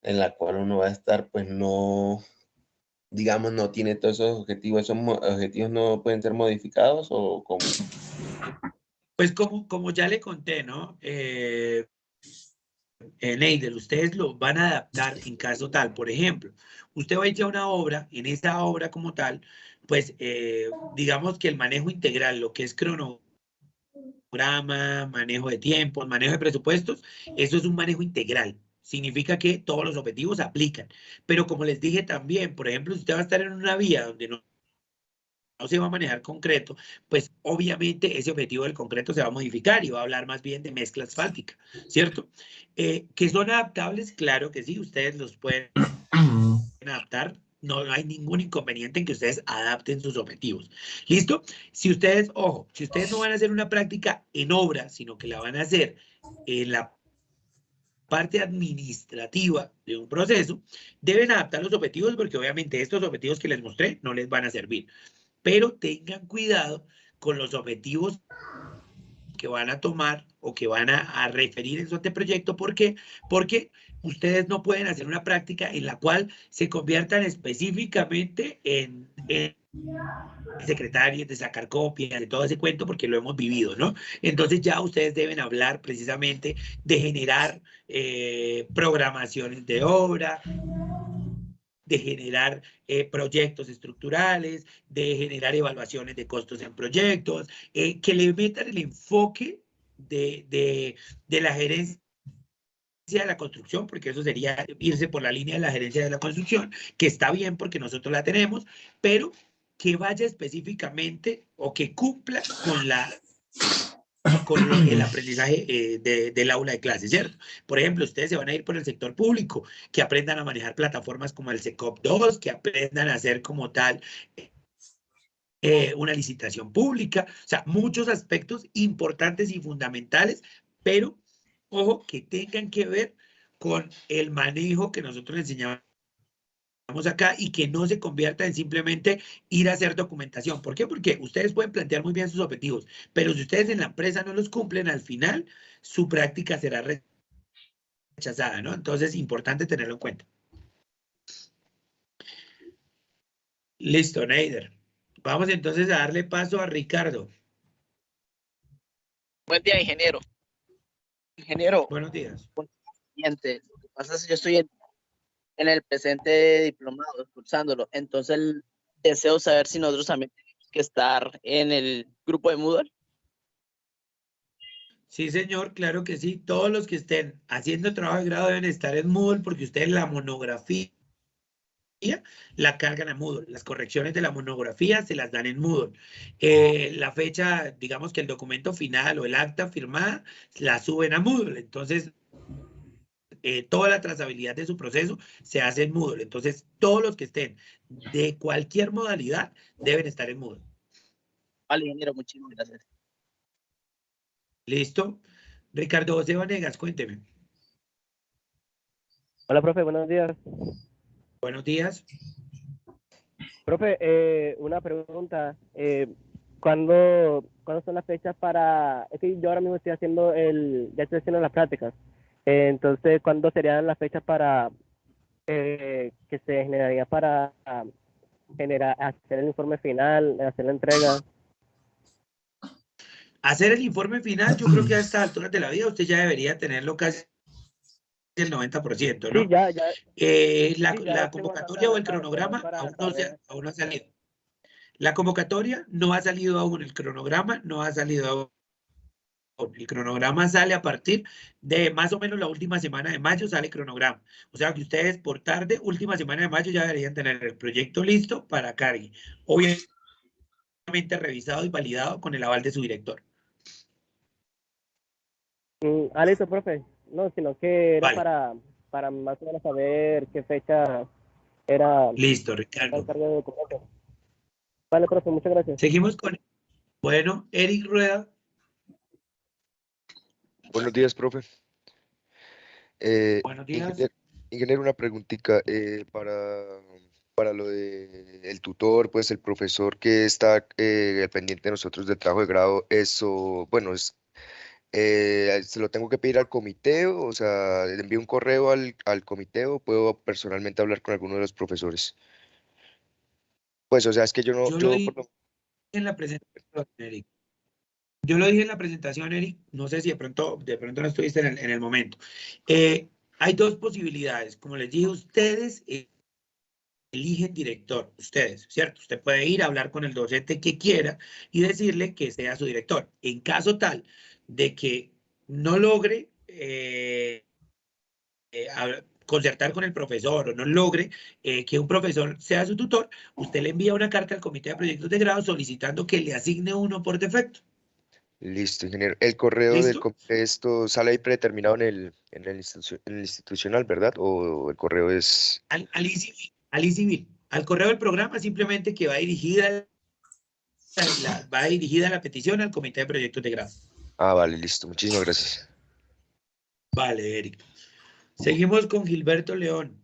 en la cual uno va a estar, pues no, digamos, no tiene todos esos objetivos. ¿Esos objetivos no pueden ser modificados o cómo? Pues como ya le conté, ¿no? Neider, ustedes lo van a adaptar en caso tal. Por ejemplo, usted va a ir a una obra, en esa obra como tal, pues digamos que el manejo integral, lo que es cronograma, manejo de tiempos, manejo de presupuestos, eso es un manejo integral. Significa que todos los objetivos aplican. Pero como les dije también, por ejemplo, si usted va a estar en una vía donde no se va a manejar concreto, pues obviamente ese objetivo del concreto se va a modificar y va a hablar más bien de mezcla asfáltica, ¿cierto? Que son adaptables, claro que sí, ustedes los pueden adaptar no hay ningún inconveniente en que ustedes adapten sus objetivos. ¿Listo? Si ustedes, ojo, si ustedes no van a hacer una práctica en obra, sino que la van a hacer en la parte administrativa de un proceso, deben adaptar los objetivos porque obviamente estos objetivos que les mostré no les van a servir. Pero tengan cuidado con los objetivos que van a tomar o que van a referir en su anteproyecto. ¿Por qué? Porque ustedes no pueden hacer una práctica en la cual se conviertan específicamente en secretarios, de sacar copias, de todo ese cuento, porque lo hemos vivido, ¿no? Entonces ya ustedes deben hablar precisamente de generar programaciones de obra, de generar proyectos estructurales, de generar evaluaciones de costos en proyectos, que le metan el enfoque de la gerencia de la construcción, porque eso sería irse por la línea de la gerencia de la construcción, que está bien porque nosotros la tenemos, pero que vaya específicamente o que cumpla con el aprendizaje del aula de clase, ¿cierto? Por ejemplo, ustedes se van a ir por el sector público, que aprendan a manejar plataformas como el SECOP 2, que aprendan a hacer como tal una licitación pública, o sea, muchos aspectos importantes y fundamentales, pero ojo, que tengan que ver con el manejo que nosotros enseñamos acá y que no se convierta en simplemente ir a hacer documentación. ¿Por qué? Porque ustedes pueden plantear muy bien sus objetivos, pero si ustedes en la empresa no los cumplen, al final su práctica será rechazada, ¿no? Entonces, importante tenerlo en cuenta. Listo, Neider. Vamos entonces a darle paso a Ricardo. Buen día, ingeniero. Ingeniero, Buenos días. siguiente, lo que pasa es que yo estoy en el presente diplomado, cursándolo, entonces deseo saber si nosotros también tenemos que estar en el grupo de Moodle. Sí, señor, claro que sí. Todos los que estén haciendo trabajo de grado deben estar en Moodle porque ustedes la monografía la cargan a Moodle. Las correcciones de la monografía se las dan en Moodle. La fecha, digamos que el documento final o el acta firmada, la suben a Moodle. Entonces, toda la trazabilidad de su proceso se hace en Moodle. Entonces, todos los que estén de cualquier modalidad deben estar en Moodle. Vale, ingeniero, muchísimas gracias. ¿Listo? Ricardo José Vanegas, cuénteme. Hola, profe, buenos días. Buenos días. Profe, una pregunta. ¿Cuándo son las fechas para...? Es que yo ahora mismo estoy haciendo ya estoy haciendo las prácticas. Entonces, ¿cuándo serían las fechas para que se generaría para hacer el informe final, hacer la entrega? Hacer el informe final, yo creo que a estas alturas de la vida usted ya debería tenerlo casi el 90%, ¿no? Sí, ya. La convocatoria o el cronograma aún no ha salido. La convocatoria no ha salido aún, el cronograma no ha salido aún. El cronograma sale a partir de más o menos la última semana de mayo, sale cronograma. O sea que ustedes por tarde, última semana de mayo, ya deberían tener el proyecto listo para cargue. Obviamente revisado y validado con el aval de su director. Listo, profe. No, sino que era Vale. para más o menos saber qué fecha era Listo, el Ricardo. cargo de documento. Vale, profe, muchas gracias. Seguimos con... Bueno, Eric Rueda. Buenos días, profe. Buenos días. Ingeniero, una preguntita para lo de el tutor, pues el profesor que está pendiente de nosotros del trabajo de grado, eso, bueno, ¿se lo tengo que pedir al comité? O sea, ¿le envío un correo al comité o puedo personalmente hablar con alguno de los profesores? Pues, o sea, es que yo no, Yo lo dije en la presentación, Eric. Yo lo dije en la presentación, Eric. No sé si de pronto no estuviste en el momento. Hay dos posibilidades. Como les dije, ustedes eligen director, ustedes, ¿cierto? Usted puede ir a hablar con el docente que quiera y decirle que sea su director. En caso tal de que no logre concertar con el profesor o no logre que un profesor sea su tutor, usted le envía una carta al comité de proyectos de grado solicitando que le asigne uno por defecto. Listo, ingeniero. El correo del ¿Listo? comité, esto sale ahí predeterminado en el institucional, ¿verdad? ¿O el correo es...? Al ICIVIL. Al correo del programa simplemente que va dirigida la petición al comité de proyectos de grado. Ah, vale, listo. Muchísimas gracias. Vale, Eric. Seguimos con Gilberto León.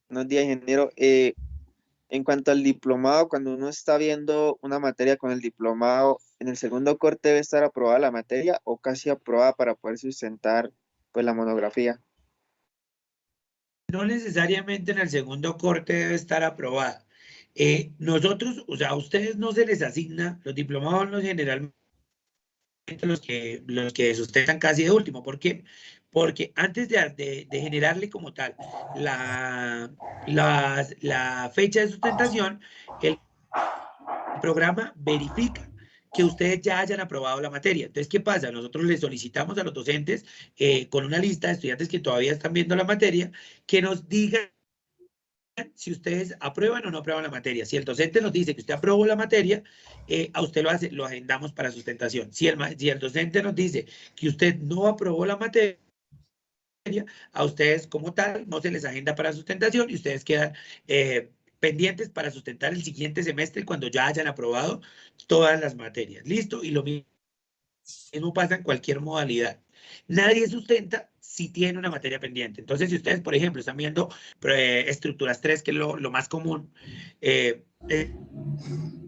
Buenos días, ingeniero. En cuanto al diplomado, cuando uno está viendo una materia con el diplomado, ¿en el segundo corte debe estar aprobada la materia o casi aprobada para poder sustentar pues la monografía? No necesariamente en el segundo corte debe estar aprobada. Nosotros, o sea, a ustedes no se les asigna, los diplomados no generalmente los que sustentan casi de último. ¿Por qué? Porque antes de generarle como tal la fecha de sustentación, el programa verifica que ustedes ya hayan aprobado la materia. Entonces, ¿qué pasa? Nosotros les solicitamos a los docentes con una lista de estudiantes que todavía están viendo la materia, que nos digan si ustedes aprueban o no aprueban la materia. Si el docente nos dice que usted aprobó la materia, a usted lo agendamos para sustentación. Si el docente nos dice que usted no aprobó la materia, a ustedes como tal no se les agenda para sustentación y ustedes quedan pendientes para sustentar el siguiente semestre cuando ya hayan aprobado todas las materias. ¿Listo? Y lo mismo pasa en cualquier modalidad. Nadie sustenta si tiene una materia pendiente. Entonces, si ustedes, por ejemplo, están viendo estructuras 3, que es lo más común,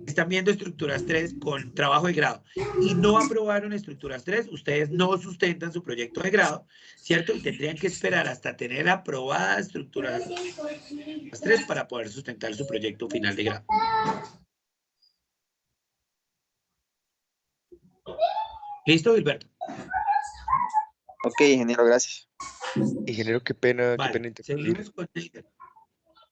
están viendo estructuras 3 con trabajo de grado y no aprobaron estructuras 3, ustedes no sustentan su proyecto de grado, ¿cierto? Y tendrían que esperar hasta tener aprobada estructuras 3 para poder sustentar su proyecto final de grado. ¿Listo, Gilberto? Ok, ingeniero, gracias. Ingeniero, qué pena Vale, interrumpir. seguimos con Neider.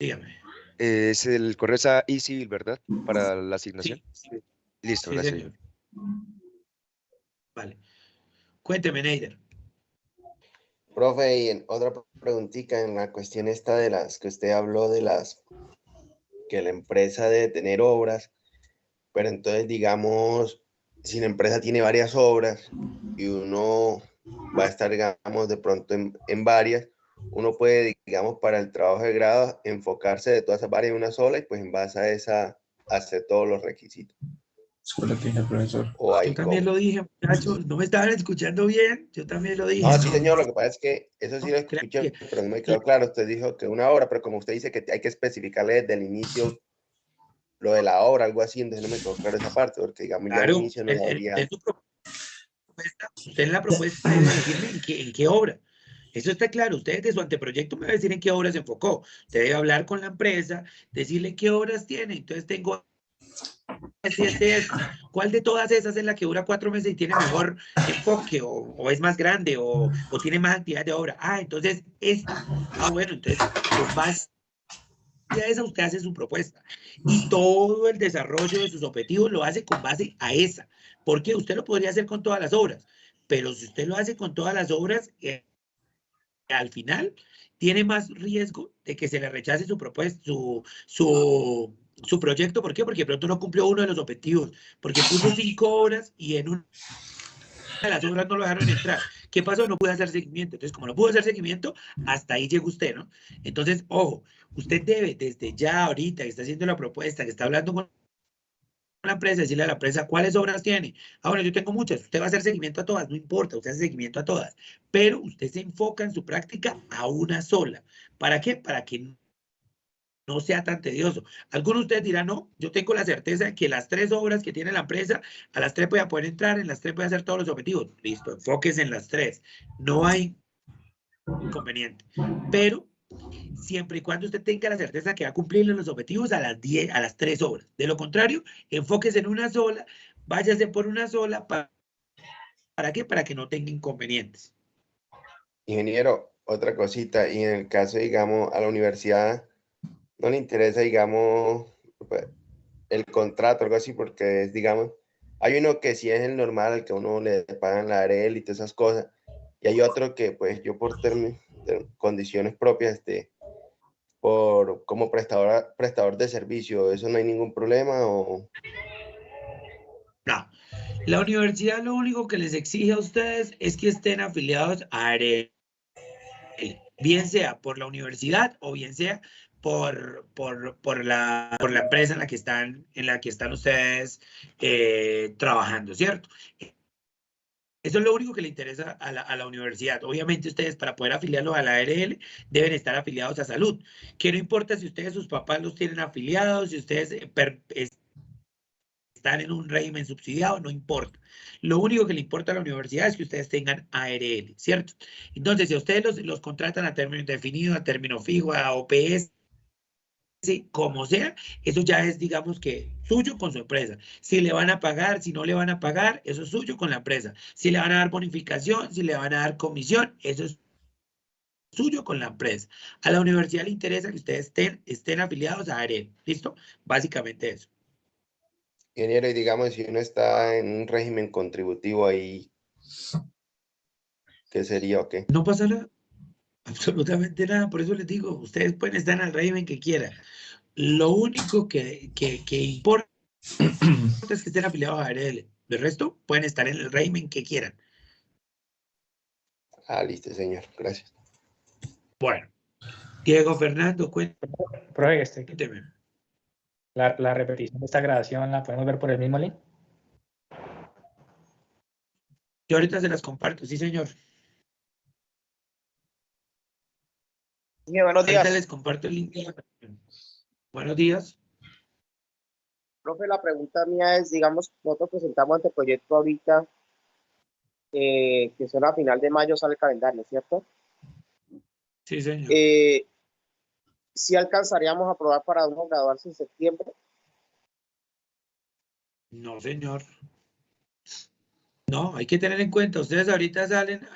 Dígame. Es el correo es a eCivil, ¿verdad? Para la asignación. Sí, Listo, sí, gracias. señor. Vale. Cuénteme, Neider. Profe, y en otra preguntita en la cuestión esta de las que usted habló de las que la empresa debe tener obras, pero entonces digamos, si la empresa tiene varias obras y uno va a estar, digamos, de pronto en varias, uno puede, digamos, para el trabajo de grado, enfocarse de todas esas varias en una sola y pues en base a esa hacer todos los requisitos. Escuela que dije, profesor. O Yo ahí también como. lo dije, muchachos, no me estaban escuchando bien, yo también lo dije. No, sí, No, señor, lo que pasa es que eso sí lo créanme escuché, que- pero no me quedó claro. Usted dijo que una obra, pero como usted dice que hay que especificarle desde el inicio lo de la obra, algo así, entonces no me quedó claro esa parte, porque digamos ya al Claro, inicio no sabría. usted en la propuesta debe decirme en qué obra. Eso está claro. Usted de su anteproyecto me va a decir en qué obra se enfocó. Usted debe hablar con la empresa, decirle qué obras tiene. Entonces tengo este. ¿Cuál de todas esas es la que dura 4 meses y tiene mejor enfoque o es más grande o tiene más actividad de obra? Ah, entonces esta. Ah, bueno, entonces con base a esa usted hace su propuesta y todo el desarrollo de sus objetivos lo hace con base a esa. Porque usted lo podría hacer con todas las obras, pero si usted lo hace con todas las obras, al final tiene más riesgo de que se le rechace su propuesta, su proyecto. ¿Por qué? Porque de pronto no cumplió uno de los objetivos, porque puso 5 horas y en una de las obras no lo dejaron entrar. ¿Qué pasó? No pude hacer seguimiento. Entonces, como no pudo hacer seguimiento, hasta ahí llegó usted, ¿no? Entonces, ojo, usted debe desde ya ahorita que está haciendo la propuesta, que está hablando con la empresa, decirle a la empresa cuáles obras tiene. Ah, bueno, yo tengo muchas. Usted va a hacer seguimiento a todas, no importa, usted hace seguimiento a todas. Pero usted se enfoca en su práctica a una sola. ¿Para qué? Para que no sea tan tedioso. Algunos de ustedes dirán, no, yo tengo la certeza de que las 3 obras que tiene la empresa, a las 3 voy a poder entrar, en las 3 voy a hacer todos los objetivos. Listo, enfóquese en las 3. No hay inconveniente. Pero siempre y cuando usted tenga la certeza que va a cumplir los objetivos a las 3 obras. De lo contrario, enfóquese en una sola, váyase por una sola. ¿Para qué? Para que no tenga inconvenientes. Ingeniero, otra cosita, y en el caso, digamos, a la universidad no le interesa, digamos, pues, el contrato, algo así, porque es, digamos, hay uno que sí es el normal, al que uno le pagan la AREL y todas esas cosas, y hay otro que, pues, yo por condiciones propias, como prestador de servicio, ¿eso no hay ningún problema o...? No. La universidad lo único que les exige a ustedes es que estén afiliados a AREL, bien sea por la universidad o bien sea por la empresa en la que están ustedes trabajando, ¿cierto? Eso es lo único que le interesa a la universidad. Obviamente ustedes para poder afiliarlos a la ARL deben estar afiliados a salud, que no importa si ustedes, sus papás los tienen afiliados, si ustedes están en un régimen subsidiado, no importa. Lo único que le importa a la universidad es que ustedes tengan ARL, ¿cierto? Entonces, si a ustedes los contratan a término indefinido, a término fijo, a OPS, como sea, eso ya es, digamos que, suyo con su empresa. Si le van a pagar, si no le van a pagar, eso es suyo con la empresa. Si le van a dar bonificación, si le van a dar comisión, eso es suyo con la empresa. A la universidad le interesa que ustedes estén afiliados a ARL, ¿listo? Básicamente eso. Ingeniero, y digamos, si uno está en un régimen contributivo ahí, ¿qué sería o qué? No pasa nada, absolutamente nada, por eso les digo, ustedes pueden estar en el régimen que quieran. Lo único que importa es que estén afiliados a ARL. De resto, pueden estar en el régimen que quieran. Ah, listo, señor. Gracias. Bueno, Diego Fernando, Profe, cuénteme. la repetición de esta grabación la podemos ver por el mismo link. Yo ahorita se las comparto, sí, señor. Sí, buenos Ahorita días. les comparto el link de la grabación. Buenos días. Profe, la pregunta mía es, digamos, nosotros presentamos anteproyecto ahorita, que será a final de mayo sale el calendario, ¿cierto? Sí, señor. ¿Sí alcanzaríamos a aprobar para uno graduarse en septiembre? No, señor. No, hay que tener en cuenta, ustedes ahorita salen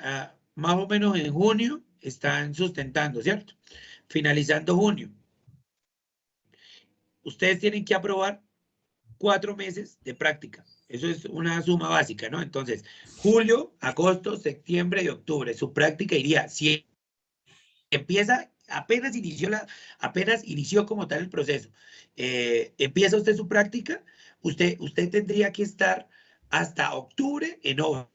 más o menos en junio, están sustentando, ¿cierto? Finalizando junio. Ustedes tienen que aprobar 4 meses de práctica. Eso es una suma básica, ¿no? Entonces, julio, agosto, septiembre y octubre. Su práctica iría, si empieza, apenas inició como tal el proceso. Empieza usted su práctica, usted tendría que estar hasta octubre en obra.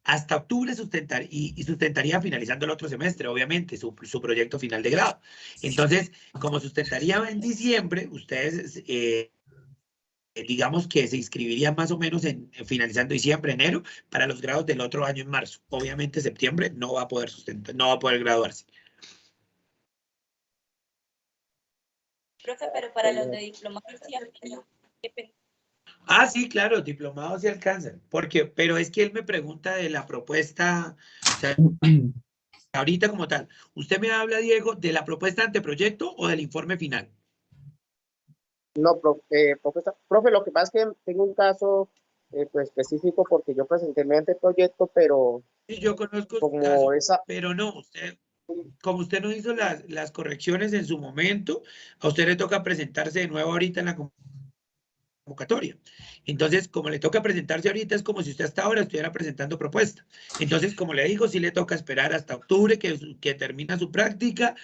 Hasta octubre sustentaría finalizando el otro semestre, obviamente, su proyecto final de grado. Entonces, como sustentaría en diciembre, ustedes, digamos que se inscribirían más o menos finalizando diciembre, enero, para los grados del otro año en marzo. Obviamente, septiembre no va a poder no va a poder graduarse. Profe, pero para los de diplomados sí aplica. Ah, sí, claro, diplomados sí alcanzan. Pero es que él me pregunta de la propuesta, o sea, ahorita como tal. ¿Usted me habla, Diego, de la propuesta de anteproyecto o del informe final? No, profe, lo que pasa es que tengo un caso pues, específico porque yo presenté mi anteproyecto, pero Sí, yo conozco su como caso, esa, pero no, como usted no hizo las correcciones en su momento, a usted le toca presentarse de nuevo ahorita en la convocatoria. Entonces, como le toca presentarse ahorita, es como si usted hasta ahora estuviera presentando propuesta. Entonces, como le digo, sí le toca esperar hasta octubre que termina su práctica,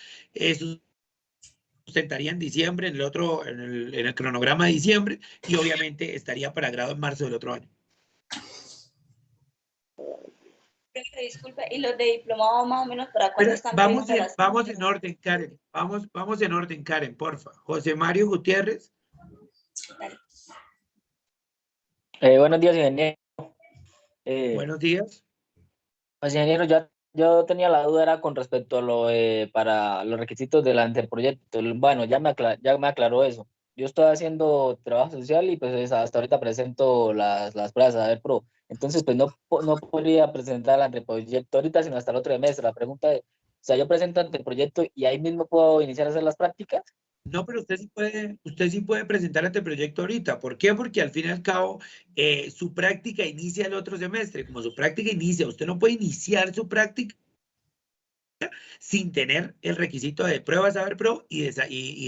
sustentaría en diciembre, en el cronograma de diciembre, y obviamente estaría para grado en marzo del otro año. Profe, disculpe, ¿y los de diplomado más o menos para cuándo están Vamos previstas las vamos en orden, Karen. Vamos en orden, Karen, porfa. José Mario Gutiérrez. Buenos días, ingeniero. Buenos días. Pues, ingeniero, yo tenía la duda era con respecto a para los requisitos del anteproyecto. Bueno, ya me aclaró eso. Yo estoy haciendo trabajo social y pues hasta ahorita presento las pruebas a ver pro. Entonces, pues no podría presentar el anteproyecto ahorita, sino hasta el otro semestre. La pregunta es, o sea, yo presento anteproyecto y ahí mismo puedo iniciar a hacer las prácticas. No, pero usted sí puede presentar este proyecto ahorita. ¿Por qué? Porque al fin y al cabo su práctica inicia el otro semestre. Como su práctica inicia, usted no puede iniciar su práctica sin tener el requisito de pruebas saber pro y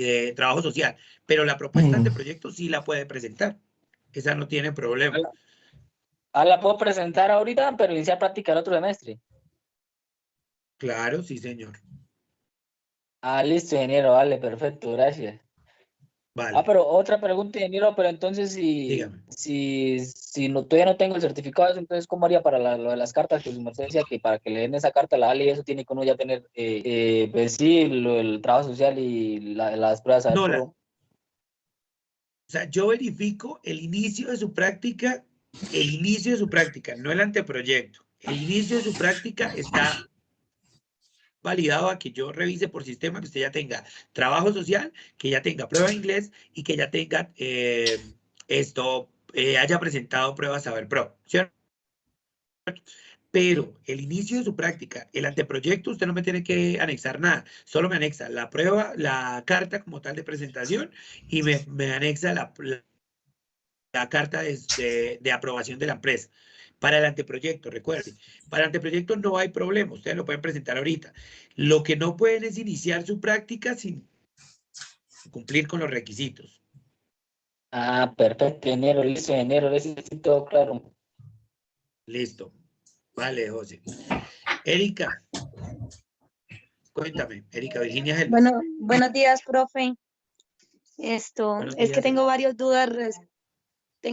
de trabajo social. Pero la propuesta de proyecto sí la puede presentar. Esa no tiene problema. La puedo presentar ahorita, pero iniciar práctica el otro semestre. Claro, sí, señor. Listo, ingeniero, vale, perfecto, gracias. Vale, Ah, pero otra pregunta, ingeniero, pero entonces dígame. si no, todavía no tengo el certificado, entonces ¿cómo haría para lo de las cartas? Que su merced decía que para que le den esa carta a la ALI, eso tiene que uno ya tener, pues sí, el trabajo social y las pruebas de No, pro. o sea, yo verifico el inicio de su práctica, no el anteproyecto. El inicio de su práctica está validado a que yo revise por sistema que usted ya tenga trabajo social, que ya tenga prueba de inglés y que ya tenga haya presentado pruebas Saber Pro, ¿cierto? Pero el inicio de su práctica, el anteproyecto, usted no me tiene que anexar nada, solo me anexa la prueba, la carta como tal de presentación y me anexa la carta de aprobación de la empresa. Para el anteproyecto, recuerde, para el anteproyecto no hay problema, ustedes lo pueden presentar ahorita. Lo que no pueden es iniciar su práctica sin cumplir con los requisitos. Ah, perfecto, ingeniero, listo, ingeniero, eso sí todo claro. Listo. Vale, José. Erika, cuéntame, Erika Virginia Helves. Bueno, buenos días, profe. Buenos Es que días, tengo Erika.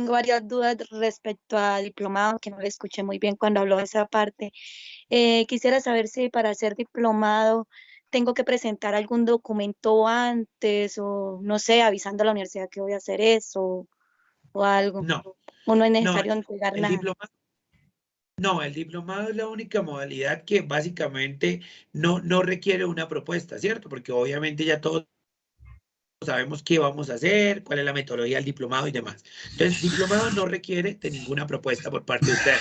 varias dudas, respecto a diplomado, que no le escuché muy bien cuando habló de esa parte. Quisiera saber si para ser diplomado tengo que presentar algún documento antes o, no sé, avisando a la universidad que voy a hacer eso o algo. No, O no es no, necesario entregar el nada. diplomado. No, el diplomado es la única modalidad que básicamente no requiere una propuesta, ¿cierto? Porque obviamente ya todos sabemos qué vamos a hacer, cuál es la metodología del diplomado y demás. Entonces, diplomado no requiere de ninguna propuesta por parte de usted.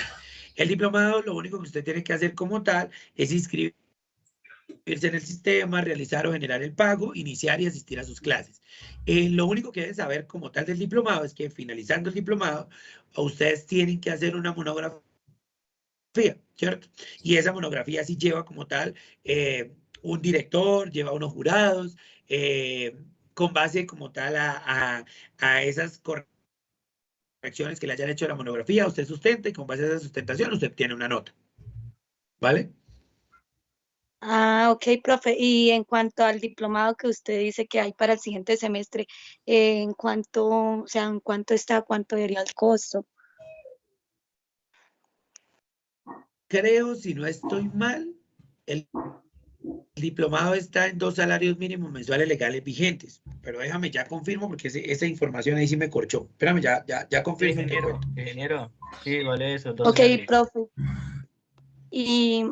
El diplomado, lo único que usted tiene que hacer como tal es inscribirse en el sistema, realizar o generar el pago, iniciar y asistir a sus clases. Lo único que deben saber como tal del diplomado es que finalizando el diplomado, ustedes tienen que hacer una monografía, ¿cierto? Y esa monografía sí lleva como tal un director, lleva unos jurados, con base como tal a esas correcciones que le hayan hecho a la monografía, usted sustenta y con base a esa sustentación usted tiene una nota, ¿vale? Ah, ok, profe. Y en cuanto al diplomado que usted dice que hay para el siguiente semestre, en cuánto está, cuánto sería el costo. Creo, si no estoy mal, el diplomado está en 2 salarios mínimos mensuales legales vigentes, pero déjame, ya confirmo porque esa información ahí sí me corchó. Espérame, ya Sí, confirmo y te cuento. ingeniero, sí, vale eso, 2 Ok, salarios. profe. Y,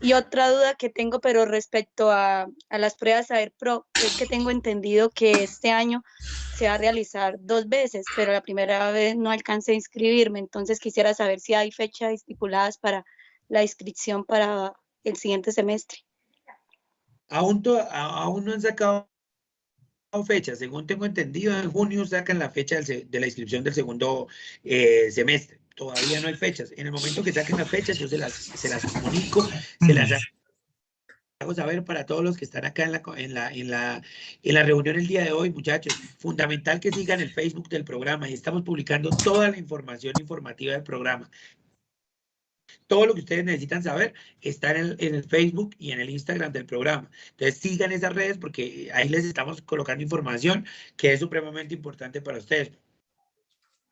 y otra duda que tengo, pero respecto a las pruebas Saber Pro, es que tengo entendido que este año se va a realizar 2 veces, pero la primera vez no alcancé a inscribirme, entonces quisiera saber si hay fechas estipuladas para la inscripción para el siguiente semestre. Aún no han sacado fecha, según tengo entendido, en junio sacan la fecha de la inscripción del segundo semestre. Todavía no hay fechas. En el momento que saquen las fechas, yo se las comunico, se las hago saber para todos los que están acá en la reunión el día de hoy, muchachos. Fundamental que sigan el Facebook del programa y estamos publicando toda la información informativa del programa. Todo lo que ustedes necesitan saber está en el Facebook y en el Instagram del programa. Entonces sigan esas redes porque ahí les estamos colocando información que es supremamente importante para ustedes.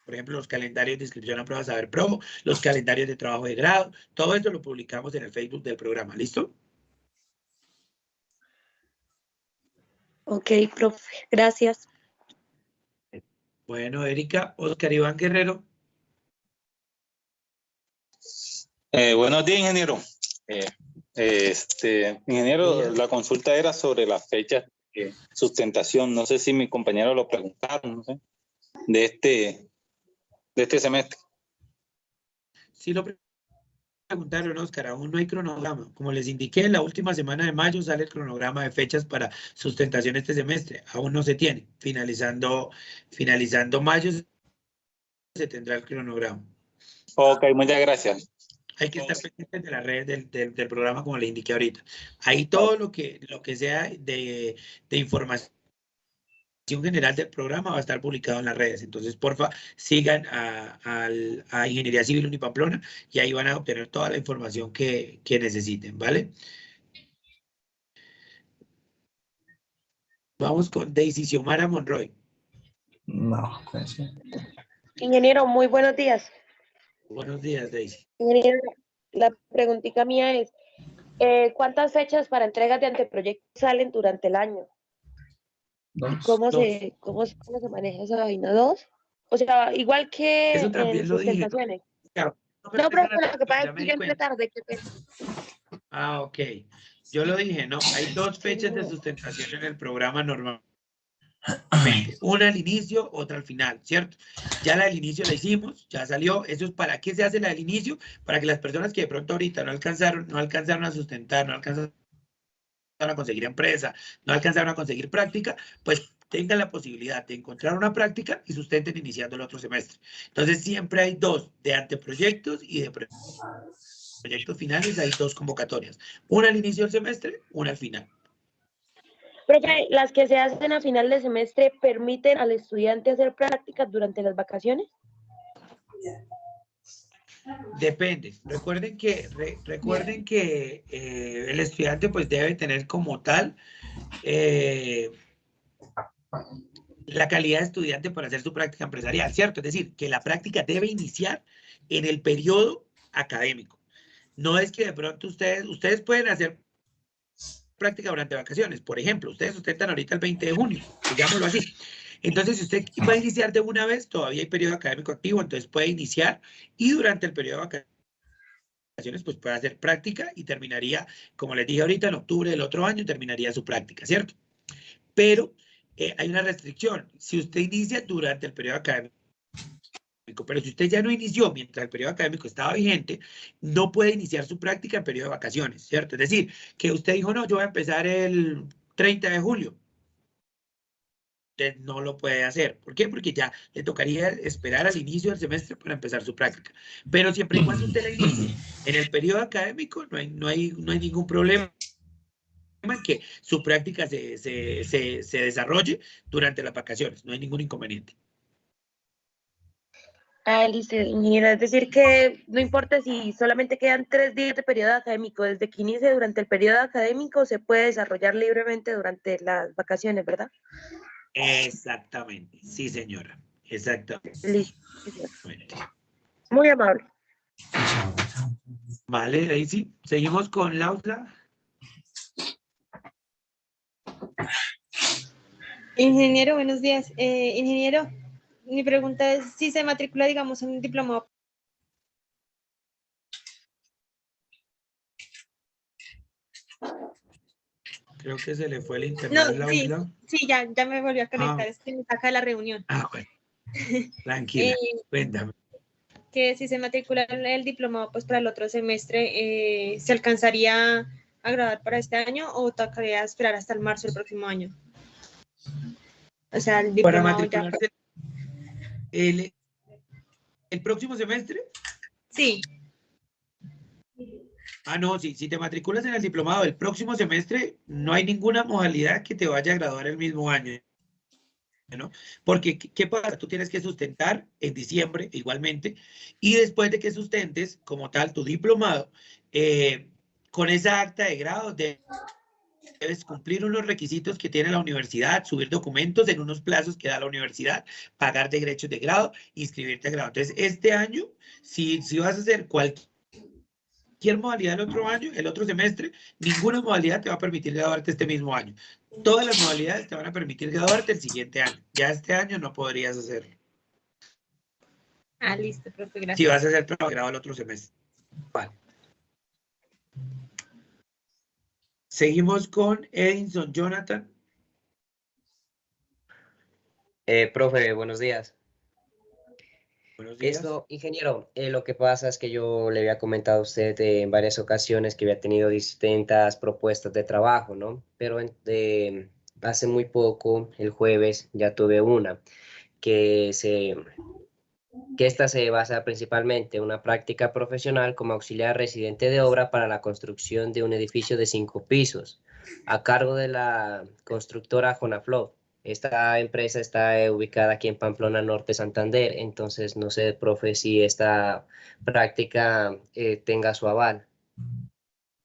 Por ejemplo, los calendarios de inscripción a pruebas Saber Pro, los calendarios de trabajo de grado, todo esto lo publicamos en el Facebook del programa. ¿Listo? Ok, profe, gracias. Bueno, Erika, Oscar Iván Guerrero. Buenos días, ingeniero. Ingeniero, Días. la consulta era sobre las fechas de sustentación. No sé si mi compañero lo preguntaron, no sé, de este semestre. Sí lo preguntaron, Oscar, aún no hay cronograma. Como les indiqué, en la última semana de mayo sale el cronograma de fechas para sustentación este semestre. Aún no se tiene. Finalizando mayo se tendrá el cronograma. Ok, muchas gracias. Hay que estar pendientes de las redes del programa, como le indiqué ahorita. Ahí todo lo que sea de información general del programa va a estar publicado en las redes. Entonces, porfa, sigan a Ingeniería Civil Unipamplona y ahí van a obtener toda la información que necesiten, ¿vale? Vamos con Daisy Xiomara Monroy. No, pues sí. Ingeniero, muy buenos días. Buenos días, Daisy. Ingeniero, la preguntita mía es, ¿cuántas fechas para entregas de anteproyectos salen durante el año? ¿Cómo Dos. cómo se maneja esa vaina? ¿Dos? O sea, igual que Eso también en lo dije, ¿no? sustentaciones. Claro. No, profe, lo que pasa Ya es me que di ya entré cuenta. tarde. Qué pena. Ah, ok. Yo lo dije, ¿no? Hay dos fechas de sustentación en el programa normalmente. Una al inicio, otra al final, ¿cierto? Ya la del inicio la hicimos, ya salió. Eso es para qué se hace la del inicio, para que las personas que de pronto ahorita no alcanzaron a sustentar, no alcanzaron a conseguir empresa, no alcanzaron a conseguir práctica, pues tengan la posibilidad de encontrar una práctica y sustenten iniciando el otro semestre. Entonces siempre hay dos, de anteproyectos y de proyectos finales, hay dos convocatorias. Una al inicio del semestre, una al final. Profe, ¿las que se hacen a final de semestre permiten al estudiante hacer prácticas durante las vacaciones? Depende. Recuerden que el estudiante pues debe tener como tal la calidad de estudiante para hacer su práctica empresarial, ¿cierto? Es decir, que la práctica debe iniciar en el periodo académico. No es que de pronto ustedes pueden hacer práctica durante vacaciones. Por ejemplo, ustedes sustentan ahorita el 20 de junio, digámoslo así. Entonces, si usted va a iniciar de una vez, todavía hay periodo académico activo, entonces puede iniciar y durante el periodo de vacaciones, pues puede hacer práctica y terminaría, como les dije ahorita, en octubre del otro año terminaría su práctica, ¿cierto? Pero hay una restricción. Si usted inicia durante el periodo académico, pero si usted ya no inició mientras el periodo académico estaba vigente, no puede iniciar su práctica en periodo de vacaciones, ¿cierto? Es decir, que usted dijo, no, yo voy a empezar el 30 de julio. Usted no lo puede hacer. ¿Por qué? Porque ya le tocaría esperar al inicio del semestre para empezar su práctica. Pero siempre y cuando usted la inicie en el periodo académico, no hay ningún problema en que su práctica se desarrolle durante las vacaciones. No hay ningún inconveniente. Ah, listo, ingeniero. Es decir, que no importa si solamente quedan 3 días de periodo académico, desde que inicie durante el periodo académico se puede desarrollar libremente durante las vacaciones, ¿verdad? Exactamente. Sí, señora. Exactamente. Listo. Muy amable. Vale, Daisy. Seguimos con Laura. Ingeniero, buenos días. Ingeniero, mi pregunta es si se matricula, digamos, en un diplomado. Creo que se le fue el internet No, a Laura. sí, ya me volvió a conectar, es que me saca de la reunión. Ah, bueno. Tranquila, cuéntame. Que si se matricula el diplomado, pues para el otro semestre, ¿se alcanzaría a graduar para este año o tocaría esperar hasta el marzo del próximo año? O sea, el Para diplomado ya. matricularse el próximo semestre. Sí. Ah, no, si te matriculas en el diplomado el próximo semestre, no hay ninguna modalidad que te vaya a graduar el mismo año, ¿no? Porque, ¿qué pasa? Tú tienes que sustentar en diciembre igualmente, y después de que sustentes como tal tu diplomado, con esa acta de grado debes cumplir unos requisitos que tiene la universidad, subir documentos en unos plazos que da la universidad, pagar derechos de grado, inscribirte a grado. Entonces, este año, si vas a hacer cualquier modalidad el otro semestre, ninguna modalidad te va a permitir graduarte este mismo año. Todas las modalidades te van a permitir graduarte el siguiente año. Ya este año no podrías hacerlo. Ah, listo, profe, gracias. Si vas a hacer grado el otro semestre. Vale. Seguimos con Edinson Jonathan. Profe, buenos días. Buenos días. Ingeniero, lo que pasa es que yo le había comentado a usted en varias ocasiones que había tenido distintas propuestas de trabajo, ¿no? Pero hace muy poco, el jueves, ya tuve una que esta se basa principalmente en una práctica profesional como auxiliar residente de obra para la construcción de un edificio de 5 pisos, a cargo de la constructora Jonaflow. Esta empresa está ubicada aquí en Pamplona Norte, Santander, entonces no sé, profe, si esta práctica tenga su aval.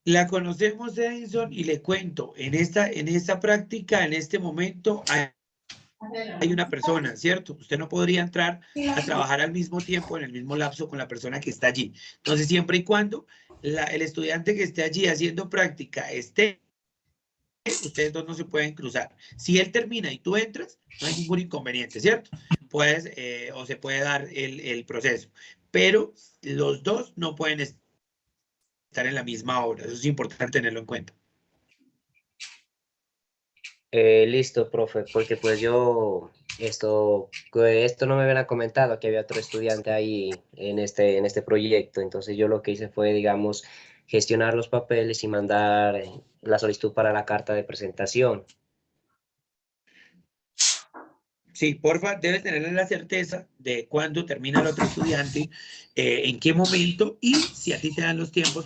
La conocemos, Edison, y le cuento, en esta práctica, en este momento, hay una persona, ¿cierto? Usted no podría entrar a trabajar al mismo tiempo, en el mismo lapso con la persona que está allí. Entonces, siempre y cuando el estudiante que esté allí haciendo práctica esté, ustedes dos no se pueden cruzar. Si él termina y tú entras, no hay ningún inconveniente, ¿cierto? Puedes, o se puede dar el proceso. Pero los dos no pueden estar en la misma hora. Eso es importante tenerlo en cuenta. Listo, profe, porque pues yo esto no me habían comentado que había otro estudiante ahí en este proyecto, entonces yo lo que hice fue, digamos, gestionar los papeles y mandar la solicitud para la carta de presentación. Sí, porfa, debes tener la certeza de cuándo termina el otro estudiante, en qué momento, y si a ti te dan los tiempos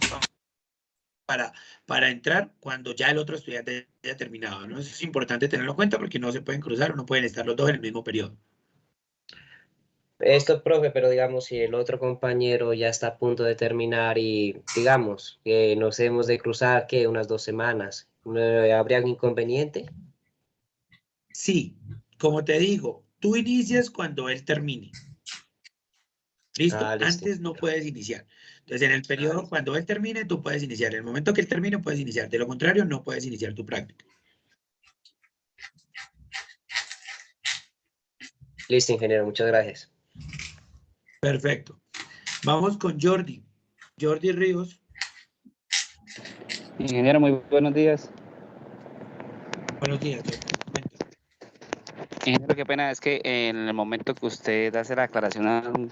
para entrar cuando ya el otro estudiante haya terminado, ¿no? Eso es importante tenerlo en cuenta porque no se pueden cruzar o no pueden estar los dos en el mismo periodo. Esto, profe, pero digamos, si el otro compañero ya está a punto de terminar y digamos que nos hemos de cruzar, ¿qué? Unas 2 semanas, ¿habría algún inconveniente? Sí, como te digo, tú inicias cuando él termine. ¿Listo? Ah, listo. Antes no puedes iniciar. Entonces, en el periodo, cuando él termine, tú puedes iniciar. En el momento que él termine, puedes iniciar. De lo contrario, no puedes iniciar tu práctica. Listo, ingeniero, muchas gracias. Perfecto. Vamos con Jordi. Jordi Ríos. Ingeniero, muy buenos días. Buenos días. Ingeniero, qué pena, es que en el momento que usted hace la aclaración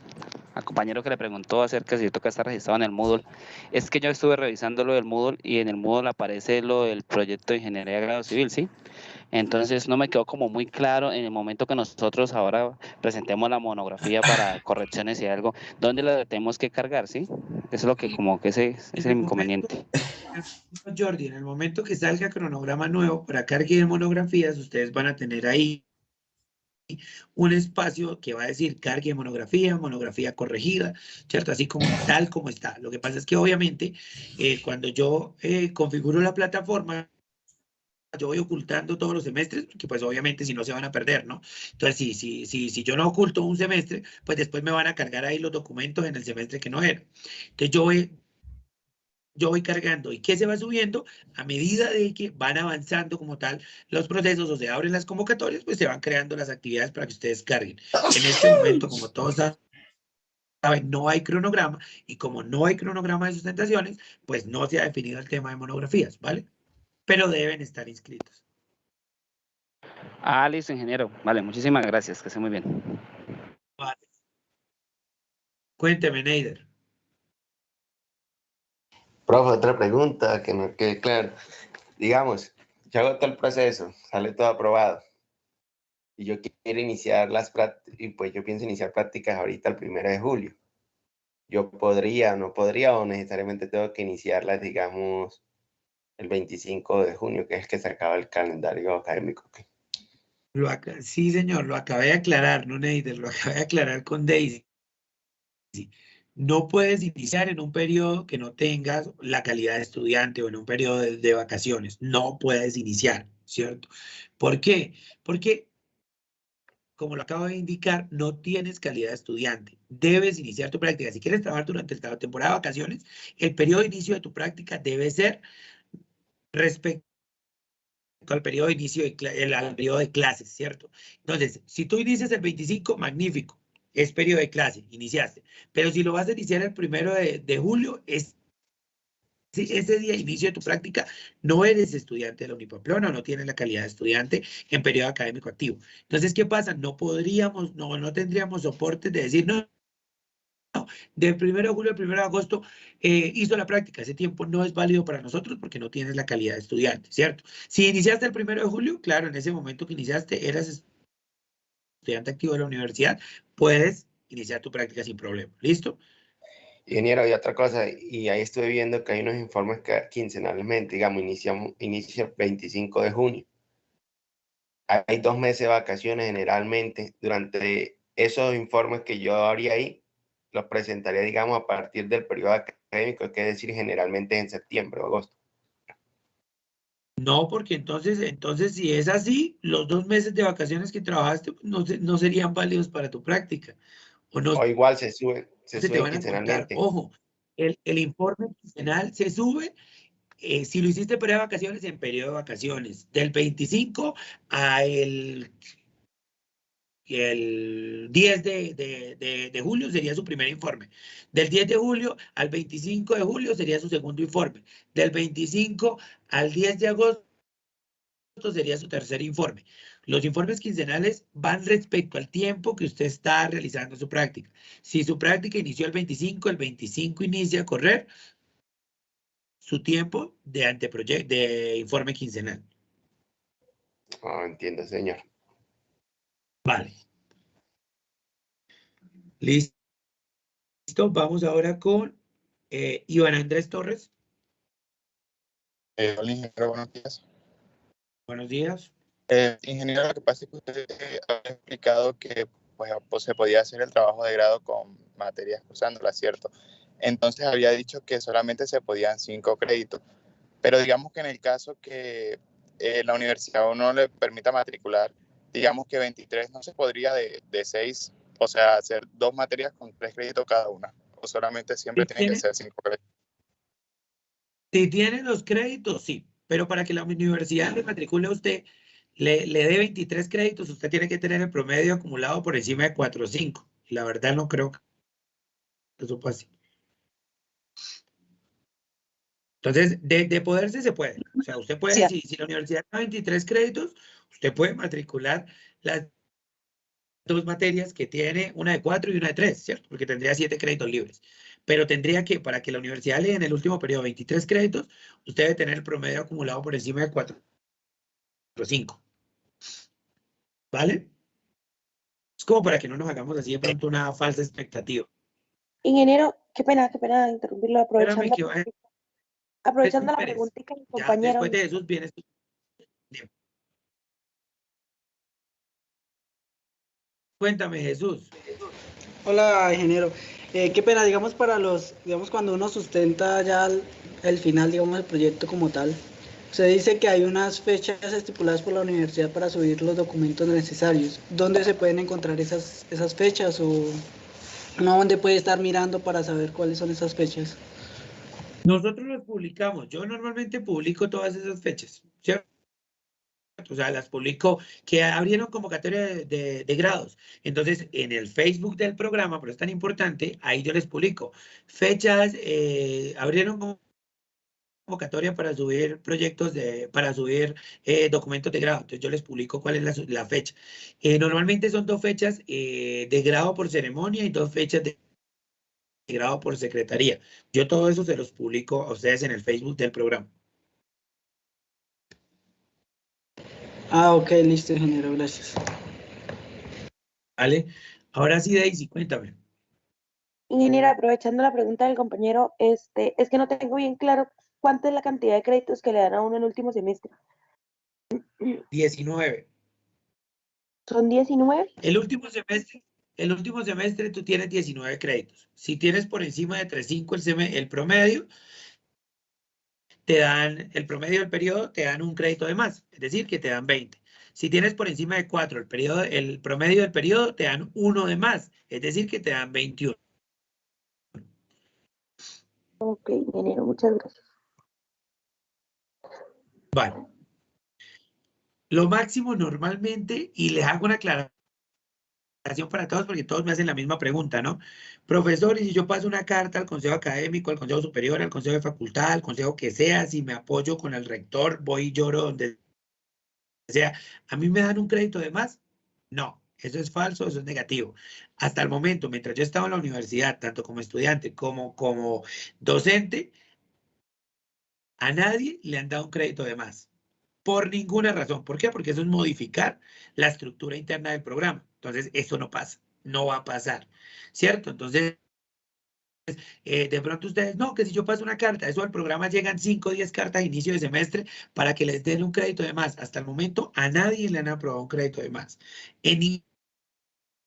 al compañero que le preguntó acerca de si toca estar registrado en el Moodle, es que yo estuve revisando lo del Moodle y en el Moodle aparece lo del proyecto de Ingeniería de Grado Civil, ¿sí? Entonces no me quedó como muy claro en el momento que nosotros ahora presentemos la monografía para correcciones y algo, ¿dónde la tenemos que cargar, sí? Eso es lo que como que ese es el inconveniente. Jordi, en el momento que salga cronograma nuevo para carga de monografías, ustedes van a tener ahí un espacio que va a decir carga de monografía corregida, ¿cierto? Así como tal como está. Lo que pasa es que obviamente cuando yo configuro la plataforma, yo voy ocultando todos los semestres, porque pues obviamente si no se van a perder, ¿no? Entonces, si yo no oculto un semestre, pues después me van a cargar ahí los documentos en el semestre que no era. Entonces yo voy cargando. ¿Y qué se va subiendo? A medida de que van avanzando como tal los procesos o se abren las convocatorias, pues se van creando las actividades para que ustedes carguen. En este momento, como todos saben, no hay cronograma, y como no hay cronograma de sustentaciones, pues no se ha definido el tema de monografías, ¿vale? Pero deben estar inscritos. Ah, listo, ingeniero. Vale, muchísimas gracias, que esté muy bien. Vale. Cuénteme, Neider. Profe, otra pregunta que no quede claro. Digamos, yo hago todo el proceso, sale todo aprobado. Y yo quiero iniciar las prácticas, y pues yo pienso iniciar prácticas ahorita el 1 de julio. Yo podría, no podría, o necesariamente tengo que iniciarlas, digamos, el 25 de junio, que es que se acaba el calendario académico. Sí, señor, lo acabé de aclarar, no, Neider, lo acabé de aclarar con Daisy. No puedes iniciar en un periodo que no tengas la calidad de estudiante o en un periodo de vacaciones. No puedes iniciar, ¿cierto? ¿Por qué? Porque, como lo acabo de indicar, no tienes calidad de estudiante. Debes iniciar tu práctica. Si quieres trabajar durante la temporada de vacaciones, el periodo de inicio de tu práctica debe ser respecto al periodo de inicio al periodo de clases, ¿cierto? Entonces, si tú inicias el 25, magnífico, es periodo de clase, iniciaste. Pero si lo vas a iniciar el 1 de julio, ese día inicio de tu práctica, no eres estudiante de la Unipamplona o no tienes la calidad de estudiante en periodo académico activo. Entonces, ¿qué pasa? No podríamos, no tendríamos soporte de decir, no, del 1 de julio al 1 de agosto hizo la práctica. Ese tiempo no es válido para nosotros porque no tienes la calidad de estudiante, ¿cierto? Si iniciaste el 1 de julio, claro, en ese momento que iniciaste, eras estudiante activo de la universidad, puedes iniciar tu práctica sin problema. ¿Listo? Ingeniero, y otra cosa, y ahí estuve viendo que hay unos informes que quincenalmente, digamos, inicia el 25 de junio. Hay 2 meses de vacaciones generalmente. Durante esos informes que yo haría ahí, los presentaría, digamos, a partir del periodo académico, es decir, generalmente en septiembre o agosto. No, porque entonces si es así, los 2 meses de vacaciones que trabajaste pues, no serían válidos para tu práctica. O no O igual se se te suben van a contar. quincenalmente. Ojo, el informe quincenal se sube si lo hiciste periodo de vacaciones, en periodo de vacaciones. Del 25 a el 10 de julio sería su primer informe. Del 10 de julio al 25 de julio sería su segundo informe. Del 25 al 10 de agosto sería su tercer informe. Los informes quincenales van respecto al tiempo que usted está realizando su práctica. Si su práctica inició el 25 inicia a correr su tiempo de informe quincenal. Ah, entiendo, señor. Vale. Listo. Vamos ahora con Iván Andrés Torres. Hola, ingeniero, buenos días. Buenos días. Ingeniero, lo que pasa es que usted ha explicado que pues, se podía hacer el trabajo de grado con materias cursándolas, ¿cierto? Entonces había dicho que solamente se podían 5 créditos, pero digamos que en el caso que la universidad a uno le permita matricular, digamos que 23 no se podría de 6, o sea, hacer 2 materias con 3 créditos cada una, o solamente siempre tienen que ser 5 créditos. Si tiene los créditos, sí, pero para que la universidad le matricule a usted, le dé 23 créditos, usted tiene que tener el promedio acumulado por encima de 4 o 5. Y la verdad no creo que eso pase. Entonces, de poderse se puede. O sea, usted puede, si la universidad da 23 créditos, usted puede matricular las 2 materias que tiene, una de 4 y una de 3, ¿cierto? Porque tendría 7 créditos libres. Pero tendría que, para que la universidad le dé en el último periodo 23 créditos, usted debe tener el promedio acumulado por encima de 4 o 5. ¿Vale? Es como para que no nos hagamos así de pronto una falsa expectativa. Ingeniero, qué pena interrumpirlo, Espérame que vaya. aprovechando la pregunta que mi compañero. Después de Jesús vienes tú. Cuéntame, Jesús. Hola, ingeniero. Qué pena, digamos, cuando uno sustenta ya el final, digamos, el proyecto como tal, se dice que hay unas fechas estipuladas por la universidad para subir los documentos necesarios. ¿Dónde se pueden encontrar esas fechas o uno dónde puede estar mirando para saber cuáles son esas fechas? Nosotros los publicamos. Yo normalmente publico todas esas fechas, ¿cierto? O sea, las publico que abrieron convocatoria de grados. Entonces, en el Facebook del programa, pero es tan importante, ahí yo les publico fechas, abrieron convocatoria para subir proyectos, para subir documentos de grado. Entonces, yo les publico cuál es la fecha. Normalmente son 2 fechas de grado por ceremonia y 2 fechas de grado por secretaría. Yo todo eso se los publico a ustedes en el Facebook del programa. Ah, ok, listo, ingeniero, gracias. ¿Vale? Ahora sí, Daisy, cuéntame. Ingeniero, aprovechando la pregunta del compañero, es que no tengo bien claro cuánta es la cantidad de créditos que le dan a uno en el último semestre. 19. ¿Son 19? El último semestre tú tienes 19 créditos. Si tienes por encima de 3.5 el promedio, el promedio del periodo te dan un crédito de más, es decir, que te dan 20. Si tienes por encima de 4 el promedio del periodo, te dan 1 de más, es decir, que te dan 21. Ok, ingeniero, muchas gracias. Vale. Lo máximo normalmente, y les hago una aclaración para todos, porque todos me hacen la misma pregunta, ¿no? Profesor, y si yo paso una carta al consejo académico, al consejo superior, al consejo de facultad, al consejo que sea, si me apoyo con el rector, voy y lloro donde sea, ¿a mí me dan un crédito de más? No, eso es falso, eso es negativo. Hasta el momento, mientras yo estaba en la universidad, tanto como estudiante como docente, a nadie le han dado un crédito de más. Por ninguna razón. ¿Por qué? Porque eso es modificar la estructura interna del programa. Entonces, eso no pasa, no va a pasar, ¿cierto? Entonces, de pronto ustedes, no, que si yo paso una carta, eso al programa llegan 5 o 10 cartas a inicio de semestre para que les den un crédito de más. Hasta el momento, a nadie le han aprobado un crédito de más. En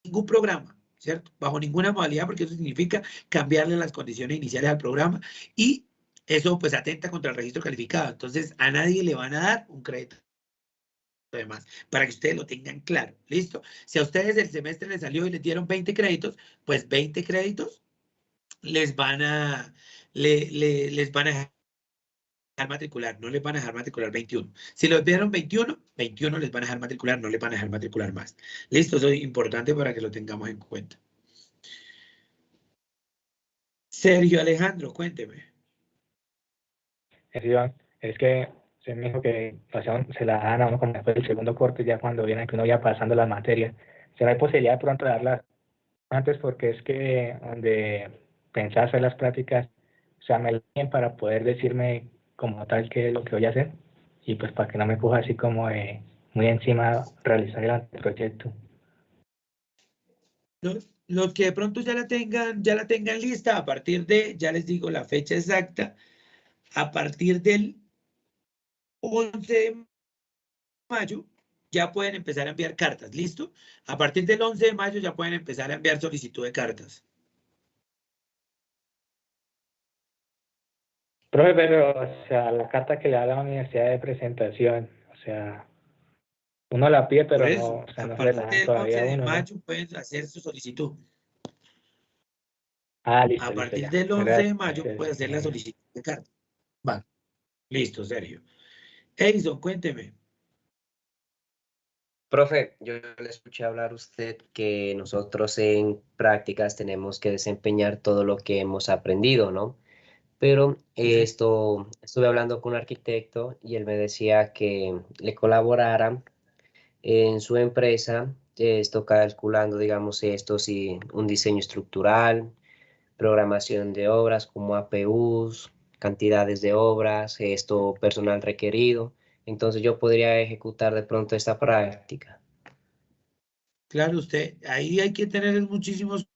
ningún programa, ¿cierto? Bajo ninguna modalidad, porque eso significa cambiarle las condiciones iniciales al programa y eso pues atenta contra el registro calificado. Entonces, a nadie le van a dar un crédito de más, para que ustedes lo tengan claro. ¿Listo? Si a ustedes el semestre les salió y les dieron 20 créditos, pues 20 créditos les van a, les van a dejar matricular, no les van a dejar matricular 21. Si los dieron 21, 21 les van a dejar matricular, no les van a dejar matricular más. ¿Listo? Eso es importante para que lo tengamos en cuenta. Sergio Alejandro, cuénteme. Iván, es que se me dijo que se la dan a uno como después del segundo corte, ya cuando viene que uno ya pasando las materias. ¿Será hay posibilidad de pronto de darlas antes? Porque es que donde pensaba hacer las prácticas, o sea, me leen para poder decirme como tal qué es lo que voy a hacer y pues para que no me coja así como muy encima realizar el anteproyecto. Los que de pronto ya la tengan lista a partir de, ya les digo la fecha exacta, a partir del 11 de mayo ya pueden empezar a enviar cartas, ¿listo? A partir del 11 de mayo ya pueden empezar a enviar solicitud de cartas. Profe, pero, o sea, la carta que le da la universidad de presentación, o sea, uno la pide, Por pero no, eso, o sea, a no se la partir dan del 11 todavía a de uno, ¿no? mayo pueden hacer su solicitud. Ah, listo, A listo, partir ya. del 11 de mayo Gracias, puede hacer la ingeniero. solicitud de carta. Vale, listo, Sergio. Edison, cuénteme. Profe, yo le escuché hablar a usted que nosotros en prácticas tenemos que desempeñar todo lo que hemos aprendido, ¿no? Pero estuve hablando con un arquitecto y él me decía que le colaborara en su empresa, calculando, digamos, esto, si un diseño estructural, programación de obras como APUs, cantidades de obras, personal requerido. Entonces yo podría ejecutar de pronto esta práctica. Claro, ahí hay que tener muchísimos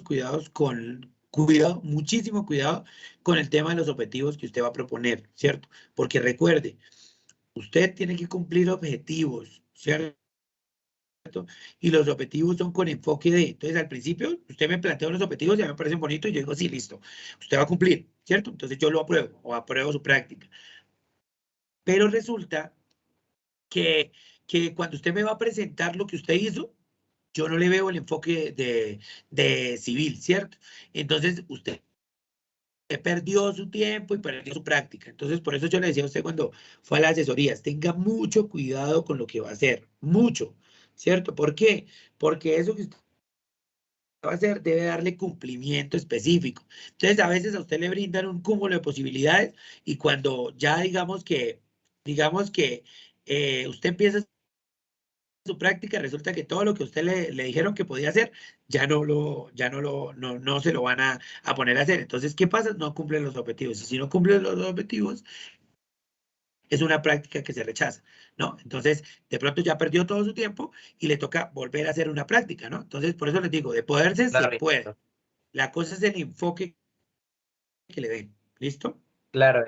cuidados muchísimo cuidado con el tema de los objetivos que usted va a proponer, ¿cierto? Porque recuerde, usted tiene que cumplir objetivos, ¿cierto? Y los objetivos son con enfoque de, entonces al principio usted me plantea unos objetivos, ya me parecen bonitos y yo digo, sí, listo, usted va a cumplir, ¿cierto? Entonces yo lo apruebo o apruebo su práctica. Pero resulta que cuando usted me va a presentar lo que usted hizo, yo no le veo el enfoque de civil, ¿cierto? Entonces usted perdió su tiempo y perdió su práctica. Entonces, por eso yo le decía a usted cuando fue a las asesorías, tenga mucho cuidado con lo que va a hacer, mucho, ¿cierto? ¿Por qué? Porque eso que usted va a hacer debe darle cumplimiento específico. Entonces, a veces a usted le brindan un cúmulo de posibilidades y cuando ya digamos que usted empieza su práctica, resulta que todo lo que usted le dijeron que podía hacer, no se lo van a poner a hacer. Entonces, ¿qué pasa? No cumplen los objetivos. Y si no cumplen los objetivos, es una práctica que se rechaza, ¿no? Entonces, de pronto ya perdió todo su tiempo y le toca volver a hacer una práctica, ¿no? Entonces, por eso les digo, de poderse, se Claro, puede. La cosa es el enfoque que le den. ¿Listo? claro,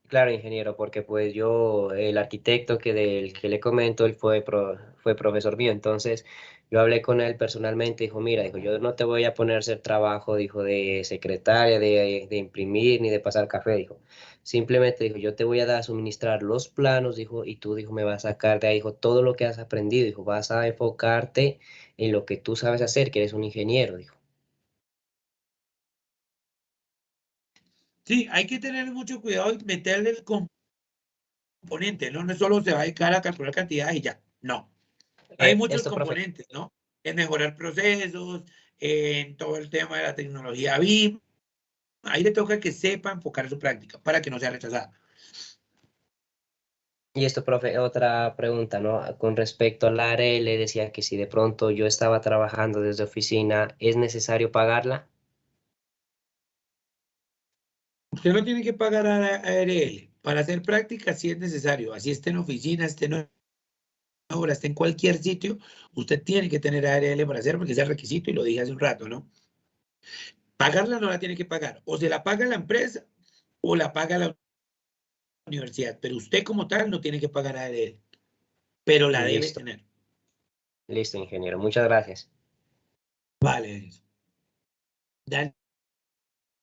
claro, ingeniero, porque pues yo, el arquitecto del que le comento, él fue profesor mío, entonces yo hablé con él personalmente, dijo, mira, dijo, yo no te voy a poner a hacer trabajo, dijo, de secretaria, de imprimir, ni de pasar café, dijo, simplemente, dijo, yo te voy a dar a suministrar los planos, dijo, y tú, dijo, me vas a sacar de ahí, dijo, todo lo que has aprendido, dijo, vas a enfocarte en lo que tú sabes hacer, que eres un ingeniero, dijo. Sí, hay que tener mucho cuidado y meterle el componente, ¿no? No solo se va a dedicar a calcular cantidades y ya, no. Hay muchos Esto, profe. componentes, ¿no? En mejorar procesos, en todo el tema de la tecnología BIM. Ahí le toca que sepa enfocar su práctica para que no sea rechazada. Y esto, profe, otra pregunta, ¿no? Con respecto al área, le decía que si de pronto yo estaba trabajando desde oficina, ¿es necesario pagarla? Usted no tiene que pagar a ARL. Para hacer práctica sí es necesario. Así esté en oficina, esté en obra, esté en cualquier sitio, usted tiene que tener ARL para hacer porque es el requisito y lo dije hace un rato, ¿no? Pagarla no la tiene que pagar. O se la paga la empresa o la paga la universidad. Pero usted como tal no tiene que pagar ARL. Pero la debe Listo, tener. listo, ingeniero. Muchas gracias. Vale.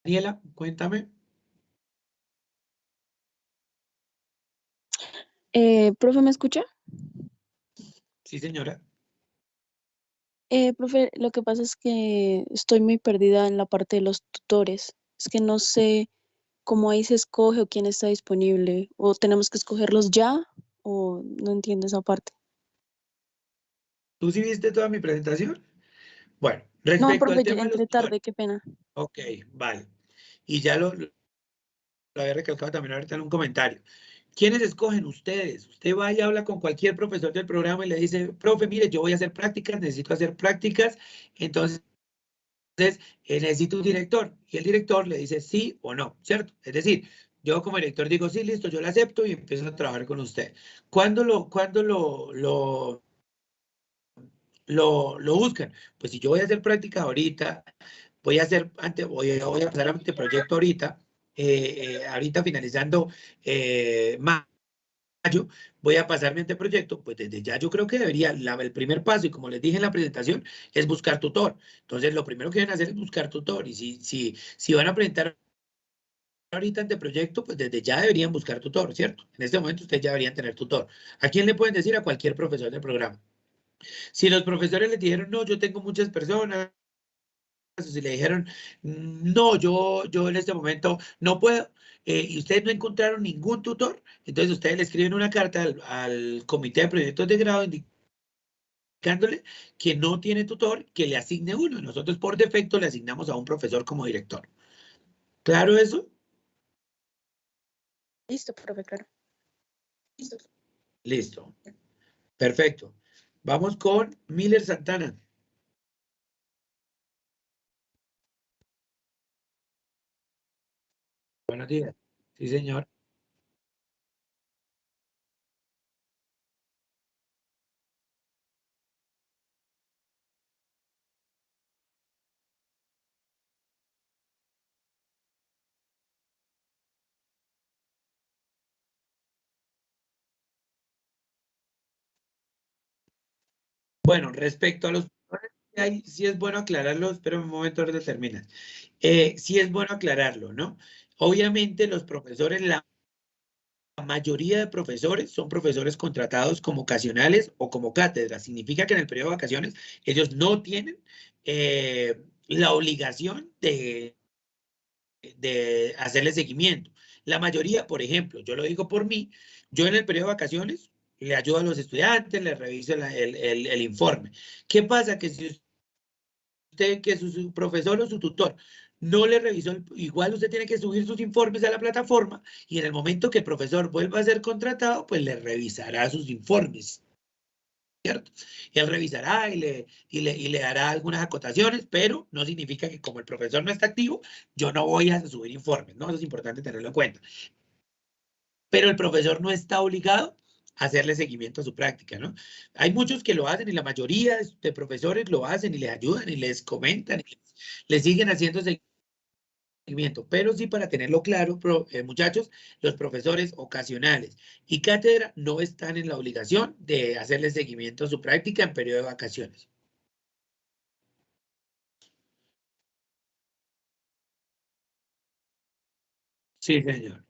Daniela, cuéntame. Profe, ¿me escucha? Sí, señora. Profe, lo que pasa es que estoy muy perdida en la parte de los tutores. Es que no sé cómo ahí se escoge o quién está disponible. O tenemos que escogerlos ya, o no entiendo esa parte. ¿Tú sí viste toda mi presentación? Bueno, No, respecto al profe, tema de los entré tutores. tarde, qué pena. Ok, vale. Y ya lo había recalcado también ahorita en un comentario. ¿Quiénes escogen? Ustedes. Usted va y habla con cualquier profesor del programa y le dice, profe, mire, yo voy a hacer prácticas, necesito hacer prácticas, entonces necesito un director. Y el director le dice sí o no, ¿cierto? Es decir, yo como director digo, sí, listo, yo lo acepto y empiezo a trabajar con usted. ¿Cuándo lo buscan? Pues si yo voy a hacer prácticas ahorita, voy a pasar ante proyecto ahorita, ahorita finalizando mayo, voy a pasarme ante proyecto, pues desde ya yo creo que debería, el primer paso, y como les dije en la presentación, es buscar tutor. Entonces, lo primero que deben hacer es buscar tutor, y si van a presentar ahorita ante proyecto, pues desde ya deberían buscar tutor, ¿cierto? En este momento ustedes ya deberían tener tutor. ¿A quién le pueden decir? A cualquier profesor del programa. Si los profesores les dijeron, no, yo tengo muchas personas, si le dijeron, no, yo en este momento no puedo, y ustedes no encontraron ningún tutor, entonces ustedes le escriben una carta al comité de proyectos de grado indicándole que no tiene tutor, que le asigne uno. Y nosotros por defecto le asignamos a un profesor como director. ¿Claro eso? Listo, profe, claro. Listo. Perfecto. Vamos con Miller Santana. Buenos días. Sí, señor. Bueno, respecto a los tutores, sí es bueno aclararlo, espera un momento ahora termina. Sí es bueno aclararlo, ¿no? Obviamente los profesores, la mayoría de profesores son profesores contratados como ocasionales o como cátedra. Significa que en el periodo de vacaciones ellos no tienen la obligación de hacerle seguimiento. La mayoría, por ejemplo, yo lo digo por mí, yo en el periodo de vacaciones le ayudo a los estudiantes, les reviso el informe. ¿Qué pasa? Que si usted, que su profesor o su tutor no le revisó, igual usted tiene que subir sus informes a la plataforma y en el momento que el profesor vuelva a ser contratado, pues le revisará sus informes, ¿cierto? Él revisará y le dará algunas acotaciones, pero no significa que como el profesor no está activo, yo no voy a subir informes, ¿no? Eso es importante tenerlo en cuenta. Pero el profesor no está obligado a hacerle seguimiento a su práctica, ¿no? Hay muchos que lo hacen y la mayoría de profesores lo hacen y les ayudan y les comentan y les siguen haciendo seguimiento, pero sí para tenerlo claro, muchachos, los profesores ocasionales y cátedra no están en la obligación de hacerle seguimiento a su práctica en periodo de vacaciones. Sí, señor.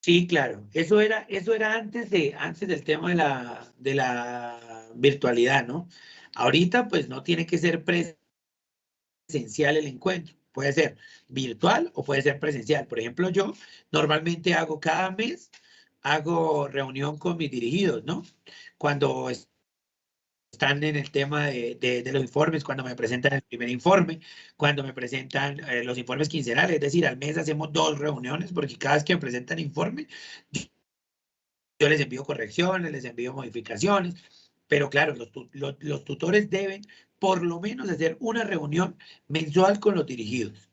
Sí, claro. Eso era antes del tema de la virtualidad, ¿no? Ahorita, pues no tiene que ser presencial el encuentro. Puede ser virtual o puede ser presencial. Por ejemplo, yo normalmente hago cada mes, hago reunión con mis dirigidos, ¿no? Cuando están en el tema de los informes, cuando me presentan el primer informe, cuando me presentan los informes quincenales, es decir, al mes hacemos 2 reuniones, porque cada vez que me presentan informe, yo les envío correcciones, les envío modificaciones, pero claro, los tutores deben por lo menos hacer una reunión mensual con los dirigidos.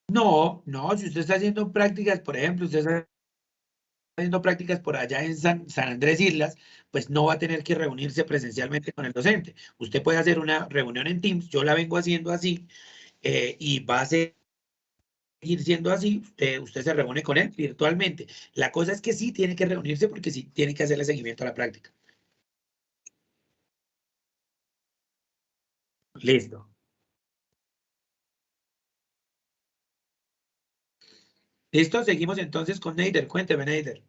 No, no, si usted está haciendo prácticas, por ejemplo, usted está haciendo prácticas por allá en San Andrés Islas, pues no va a tener que reunirse presencialmente con el docente. Usted puede hacer una reunión en Teams, yo la vengo haciendo así, y va a seguir siendo así, usted se reúne con él virtualmente. La cosa es que sí tiene que reunirse porque sí tiene que hacerle seguimiento a la práctica. Listo. Listo, seguimos entonces con Neider. Cuénteme, Neider.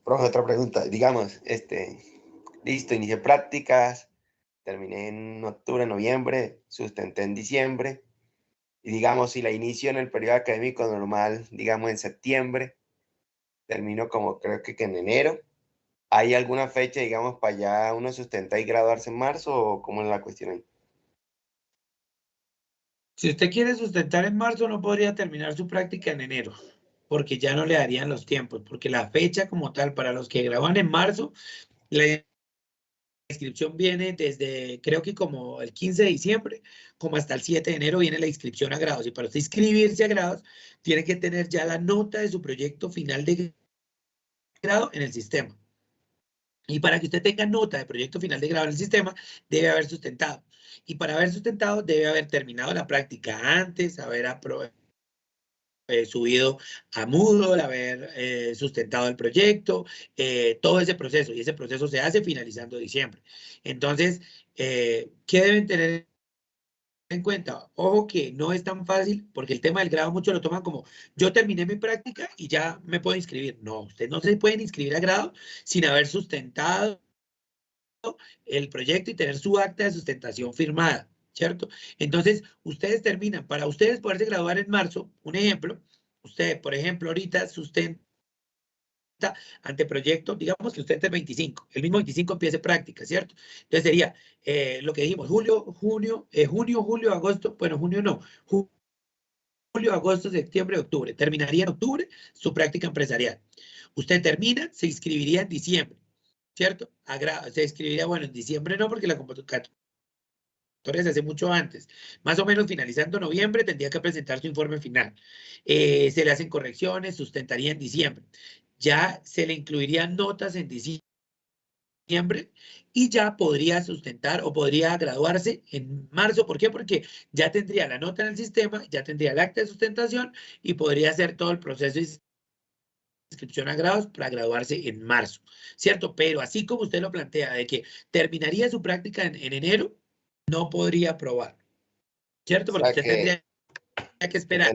Profe, otra pregunta. Digamos, listo, inicié prácticas, terminé en octubre, noviembre, sustenté en diciembre. Y digamos, si la inicio en el periodo académico normal, digamos en septiembre, termino como creo que en enero. ¿Hay alguna fecha, digamos, para ya uno sustentar y graduarse en marzo o cómo es la cuestión ahí? Si usted quiere sustentar en marzo, no podría terminar su práctica en enero, porque ya no le darían los tiempos, porque la fecha como tal para los que gradúan en marzo, la inscripción viene desde, creo que como el 15 de diciembre, como hasta el 7 de enero viene la inscripción a grados. Y para usted inscribirse a grados, tiene que tener ya la nota de su proyecto final de grado en el sistema. Y para que usted tenga nota de proyecto final de grado en el sistema, debe haber sustentado. Y para haber sustentado, debe haber terminado la práctica antes, haber subido a Moodle, haber sustentado el proyecto, todo ese proceso. Y ese proceso se hace finalizando diciembre. Entonces, ¿qué deben tener en cuenta? Ojo que no es tan fácil, porque el tema del grado muchos lo toman como, yo terminé mi práctica y ya me puedo inscribir. No, ustedes no se pueden inscribir a grado sin haber sustentado el proyecto y tener su acta de sustentación firmada, ¿cierto? Entonces, ustedes terminan, para ustedes poderse graduar en marzo, un ejemplo, usted, por ejemplo, ahorita sustenta anteproyecto, digamos que usted es el 25, el mismo 25 empiece práctica, ¿cierto? Entonces sería lo que dijimos, junio, julio, agosto, bueno, junio no, julio, agosto, septiembre, octubre. Terminaría en octubre su práctica empresarial. Usted termina, se inscribiría en diciembre, ¿cierto? Se inscribiría, bueno, en diciembre no, porque la convocatoria se hace mucho antes. Más o menos finalizando noviembre tendría que presentar su informe final. Se le hacen correcciones, sustentaría en diciembre. Ya se le incluirían notas en diciembre y ya podría sustentar o podría graduarse en marzo. ¿Por qué? Porque ya tendría la nota en el sistema, ya tendría el acta de sustentación y podría hacer todo el proceso de inscripción a grados para graduarse en marzo, ¿cierto? Pero así como usted lo plantea, de que terminaría su práctica en enero, no podría aprobar, ¿cierto? Porque usted tendría que esperar.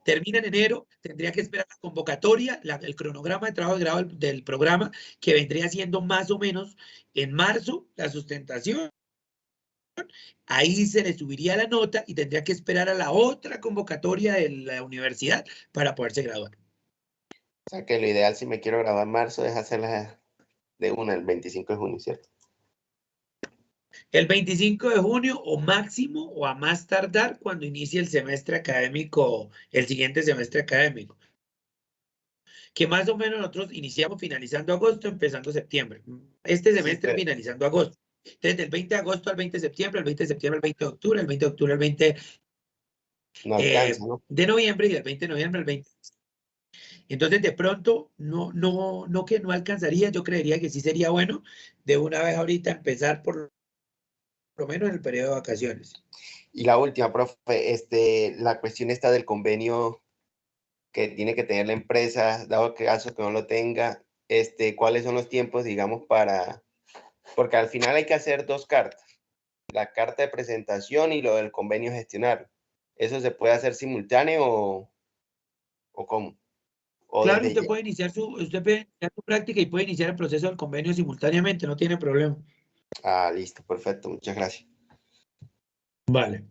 Termina en enero, tendría que esperar la convocatoria, el cronograma de trabajo de grado del programa, que vendría siendo más o menos en marzo, la sustentación. Ahí se le subiría la nota y tendría que esperar a la otra convocatoria de la universidad para poderse graduar. O sea que lo ideal si me quiero graduar en marzo es hacerla de una, el 25 de junio, ¿cierto? El 25 de junio o máximo o a más tardar cuando inicie el semestre académico, el siguiente semestre académico. Que más o menos nosotros iniciamos finalizando agosto, empezando septiembre. Este semestre finalizando agosto. Entonces, del 20 de agosto al 20 de septiembre, el 20 de septiembre al 20 de octubre, el 20 de octubre al 20 no alcanza, ¿no? de noviembre y del 20 de noviembre al 20. Entonces, de pronto, no que no alcanzaría, yo creería que sí sería bueno de una vez ahorita empezar por lo menos en el periodo de vacaciones. Y la última, profe, la cuestión está del convenio que tiene que tener la empresa, dado que caso que no lo tenga, ¿cuáles son los tiempos, digamos, porque al final hay que hacer dos cartas, la carta de presentación y lo del convenio gestionar? ¿Eso se puede hacer simultáneo o cómo? Claro, usted puede iniciar su práctica y puede iniciar el proceso del convenio simultáneamente, no tiene problema. Ah, listo, perfecto, muchas gracias. Vale.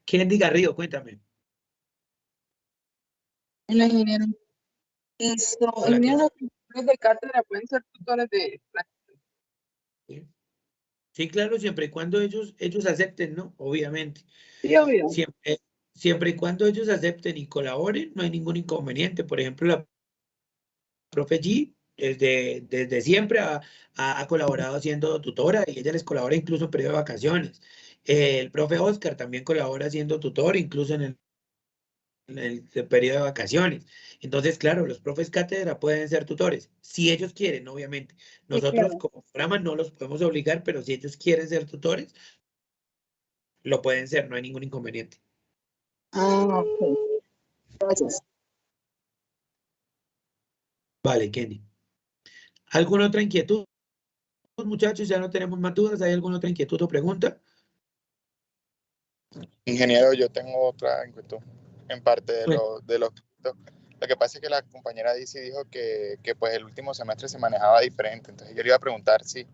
Kendi Garrido, cuéntame. Hola, ingeniero. Hola, Ingenieros de cátedra pueden ser tutores de práctica. Sí, claro, siempre y cuando ellos acepten, ¿no? Obviamente. Sí, obvio. Siempre y cuando ellos acepten y colaboren, no hay ningún inconveniente. Por ejemplo, la profe G, desde siempre ha colaborado siendo tutora y ella les colabora incluso en periodo de vacaciones. El profe Oscar también colabora siendo tutor, incluso en el el periodo de vacaciones. Entonces, claro, los profes cátedra pueden ser tutores, si ellos quieren, obviamente. Sí, Nosotros claro. como programa no los podemos obligar, pero si ellos quieren ser tutores, lo pueden ser, no hay ningún inconveniente. Ah, ok. Gracias. Vale, Kenny. ¿Alguna otra inquietud, muchachos? Ya no tenemos más dudas. ¿Hay alguna otra inquietud o pregunta? Ingeniero, yo tengo otra inquietud en parte de Bueno, los... Lo que pasa es que la compañera Dicy dijo que pues el último semestre se manejaba diferente. Entonces yo le iba a preguntar si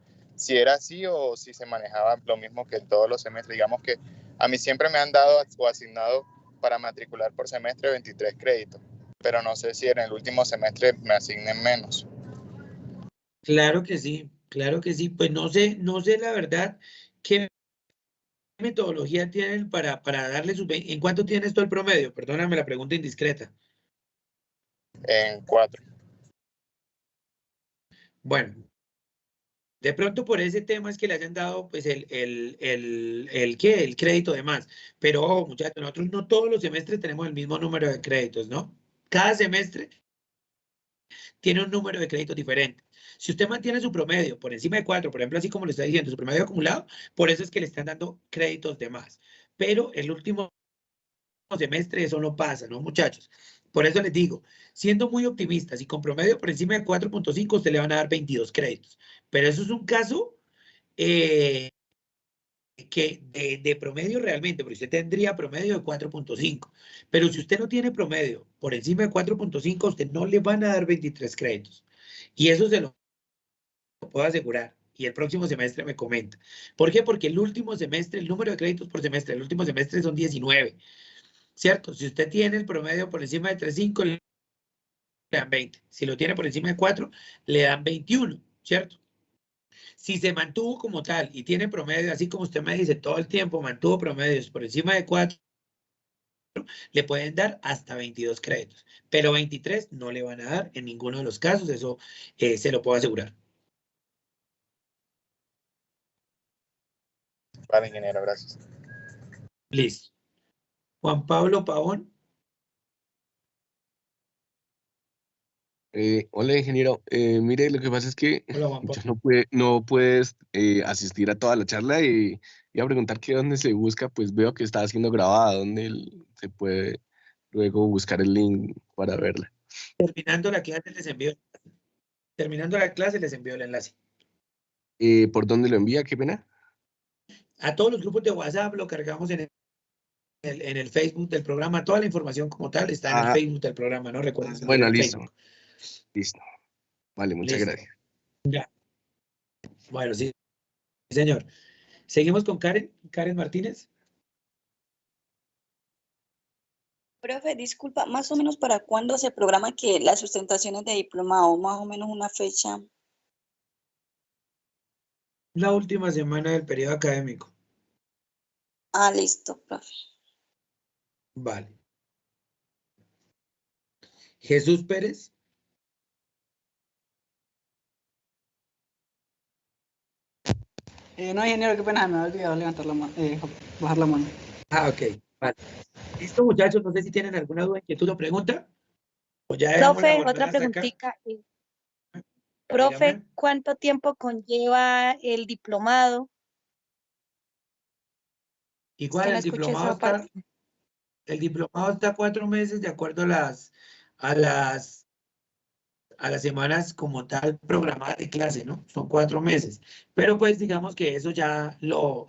era así o si se manejaba lo mismo que en todos los semestres. Digamos que a mí siempre me han dado o asignado para matricular por semestre 23 créditos, pero no sé si en el último semestre me asignen menos. claro que sí, claro que sí. Pues no sé la verdad qué metodología tienen para darle su... ¿En cuánto tienes tú el promedio? Perdóname la pregunta indiscreta. En 4. Bueno, de pronto por ese tema es que le hayan dado pues ¿qué? El crédito de más. Pero ojo, muchachos, nosotros no todos los semestres tenemos el mismo número de créditos, ¿no? Cada semestre tiene un número de créditos diferente. Si usted mantiene su promedio por encima de 4, por ejemplo, así como le está diciendo, su promedio acumulado, por eso es que le están dando créditos de más. Pero el último semestre eso no pasa, ¿no, muchachos? Por eso les digo, siendo muy optimistas y con promedio por encima de 4.5, usted le van a dar 22 créditos. Pero eso es un caso que de promedio realmente, porque usted tendría promedio de 4.5. Pero si usted no tiene promedio por encima de 4.5, a usted no le van a dar 23 créditos. Y eso se lo puedo asegurar. Y el próximo semestre me comenta. ¿Por qué? Porque el último semestre, el número de créditos por semestre, el último semestre son 19. ¿Cierto? Si usted tiene el promedio por encima de 3.5, le dan 20. Si lo tiene por encima de 4, le dan 21, ¿cierto? Si se mantuvo como tal y tiene promedio, así como usted me dice, todo el tiempo mantuvo promedios por encima de 4, le pueden dar hasta 22 créditos. Pero 23 no le van a dar en ninguno de los casos, eso se lo puedo asegurar. Vale, ingeniero, gracias. Listo. Juan Pablo Pavón. Hola, ingeniero. Mire, lo que pasa es que Hola, Juan yo Pablo. no puedes asistir a toda la charla y iba a preguntar que dónde se busca, pues veo que está siendo grabada, dónde se puede luego buscar el link para verla. Terminando la clase les envío, terminando la clase les envío el enlace. ¿Por dónde lo envía? Qué pena. A todos los grupos de WhatsApp lo cargamos en el Facebook del programa. Toda la información como tal está en el Ah, Facebook del programa, ¿no? Recuerden seguir bueno, el listo. Facebook. Listo. Vale, muchas Listo. gracias. Ya. Bueno, sí, señor. Seguimos con Karen. Karen Martínez. Profe, disculpa, más o menos para cuándo se programa que las sustentaciones de diplomado, más o menos una fecha. La última semana del periodo académico. Ah, listo, profe. Vale. Jesús Pérez. No, ingeniero, qué pena, me había olvidado levantar la mano, bajar la mano. Ah, ok. Vale. Listo, muchachos. No sé si tienen alguna duda, inquietud o pregunta. O ya dejamos la Profe, jornada otra hasta acá. preguntita. Profe, Dígame. ¿cuánto tiempo conlleva el diplomado? Es Igual que no el escuché diplomado esa parte. está, el diplomado está 4 meses de acuerdo a las semanas como tal programadas de clase, ¿no? Son 4 meses. Pero pues digamos que eso ya lo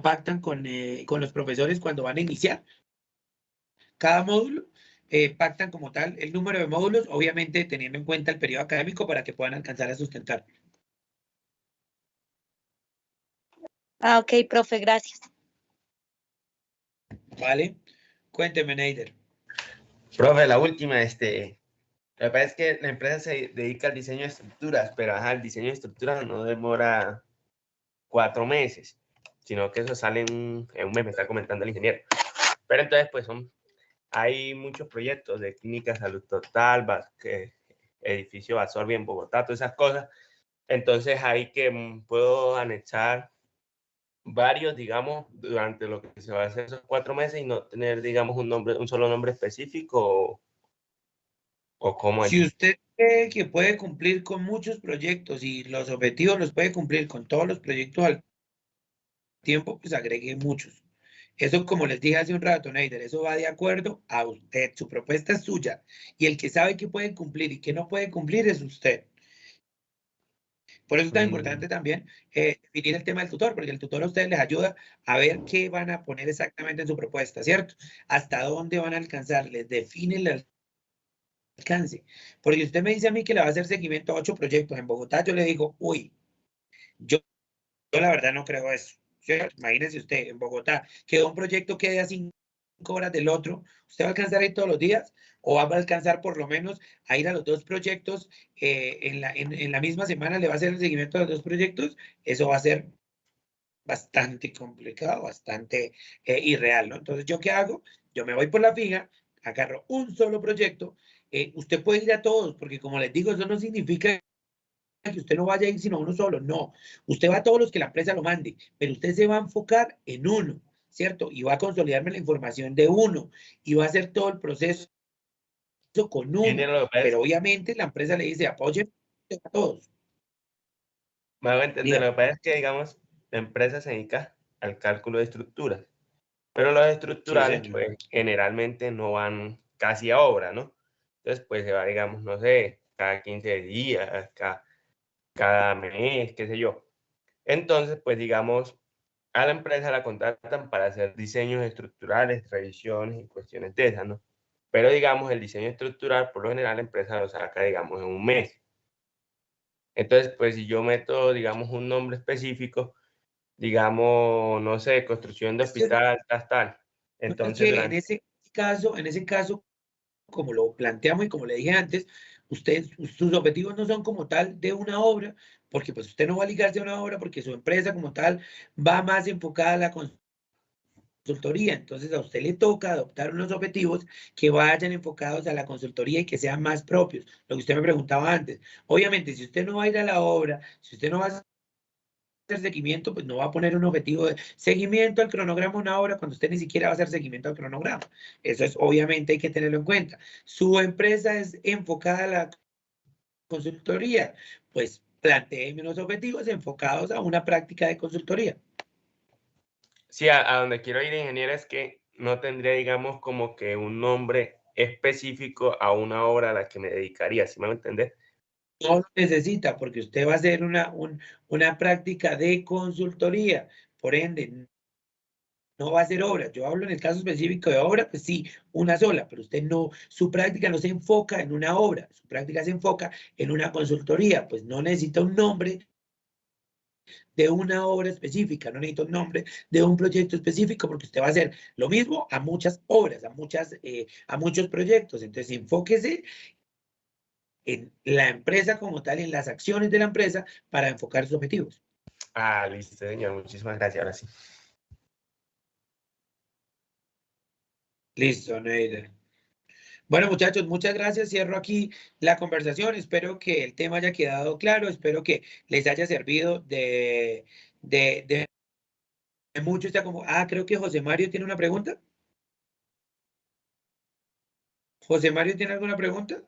pactan con los profesores cuando van a iniciar. Cada módulo pactan como tal el número de módulos, obviamente teniendo en cuenta el periodo académico para que puedan alcanzar a sustentar. Ah, ok, profe, gracias. ¿Vale? Cuénteme, Neider. Profe, la última, lo que pasa es que la empresa se dedica al diseño de estructuras, pero ajá, el diseño de estructuras no demora 4 meses, sino que eso sale en un mes, me está comentando el ingeniero. Pero entonces, pues hay muchos proyectos de clínica salud total, edificio Basorbi en Bogotá, todas esas cosas. Entonces, ahí que puedo anexar varios, digamos, durante lo que se va a hacer esos 4 meses y no tener, digamos, un solo nombre específico o cómo es? Si usted cree que puede cumplir con muchos proyectos y los objetivos los puede cumplir con todos los proyectos al tiempo, pues agregue muchos. Eso, como les dije hace un rato, Neider, eso va de acuerdo a usted. Su propuesta es suya. Y el que sabe que puede cumplir y que no puede cumplir es usted. Por eso es tan importante también definir el tema del tutor, porque el tutor a ustedes les ayuda a ver qué van a poner exactamente en su propuesta, ¿cierto? Hasta dónde van a alcanzar, les define el alcance. Porque usted me dice a mí que le va a hacer seguimiento a 8 proyectos en Bogotá, yo le digo, uy, yo la verdad no creo eso, ¿cierto? Imagínense usted, en Bogotá, que un proyecto quede a 5 horas del otro, ¿usted va a alcanzar a ir todos los días? ¿O va a alcanzar por lo menos a ir a los 2 proyectos en la misma semana? ¿Le va a hacer el seguimiento a los 2 proyectos? Eso va a ser bastante complicado, bastante irreal, ¿no? Entonces, ¿yo qué hago? Yo me voy por la fija, agarro un solo proyecto. Usted puede ir a todos, porque como les digo, eso no significa que usted no vaya a ir sino a uno solo, no. Usted va a todos los que la empresa lo mande, pero usted se va a enfocar en uno, ¿cierto? Y va a consolidarme la información de uno y va a hacer todo el proceso con uno. Pero obviamente la empresa le dice, apoyen a todos. Me hago entender, lo que pasa es que, digamos, la empresa se dedica al cálculo de estructuras, pero los estructurales, Sí, pues, generalmente no van casi a obra, ¿no? Entonces, pues, se va, digamos, no sé, cada 15 días, cada mes, qué sé yo. Entonces, pues, digamos, a la empresa la contratan para hacer diseños estructurales, revisiones y cuestiones de esas, ¿no? Pero, digamos, el diseño estructural, por lo general, la empresa lo saca, digamos, en un mes. Entonces, pues, si yo meto, digamos, un nombre específico, digamos, no sé, construcción de hospital, tal. Entonces, En ese caso, como lo planteamos y como le dije antes, sus objetivos no son como tal de una obra, porque pues usted no va a ligarse a una obra porque su empresa como tal va más enfocada a la consultoría. Entonces a usted le toca adoptar unos objetivos que vayan enfocados a la consultoría y que sean más propios. Lo que usted me preguntaba antes. Obviamente, si usted no va a ir a la obra, si usted no va a hacer seguimiento, pues no va a poner un objetivo de seguimiento al cronograma una hora cuando usted ni siquiera va a hacer seguimiento al cronograma. Eso es, obviamente, hay que tenerlo en cuenta. Su empresa es enfocada a la consultoría, pues plantéeme unos objetivos enfocados a una práctica de consultoría. Sí, a donde quiero ir, ingeniero, es que no tendría, digamos, como que un nombre específico a una obra a la que me dedicaría, ¿sí me va a entender? No lo necesita porque usted va a hacer una práctica de consultoría, por ende, no va a hacer obra. Yo hablo en el caso específico de obra, pues sí, una sola, pero usted no, su práctica no se enfoca en una obra, su práctica se enfoca en una consultoría, pues no necesita un nombre de una obra específica, no necesita un nombre de un proyecto específico, porque usted va a hacer lo mismo a muchas obras, a muchos proyectos. Entonces, enfóquese en la empresa como tal, en las acciones de la empresa para enfocar sus objetivos. Ah, listo, señor. Muchísimas gracias. Ahora sí. Listo, Neider. Bueno, muchachos, muchas gracias. Cierro aquí la conversación. Espero que el tema haya quedado claro. Espero que les haya servido de mucho. Creo que José Mario tiene una pregunta. ¿José Mario tiene alguna pregunta?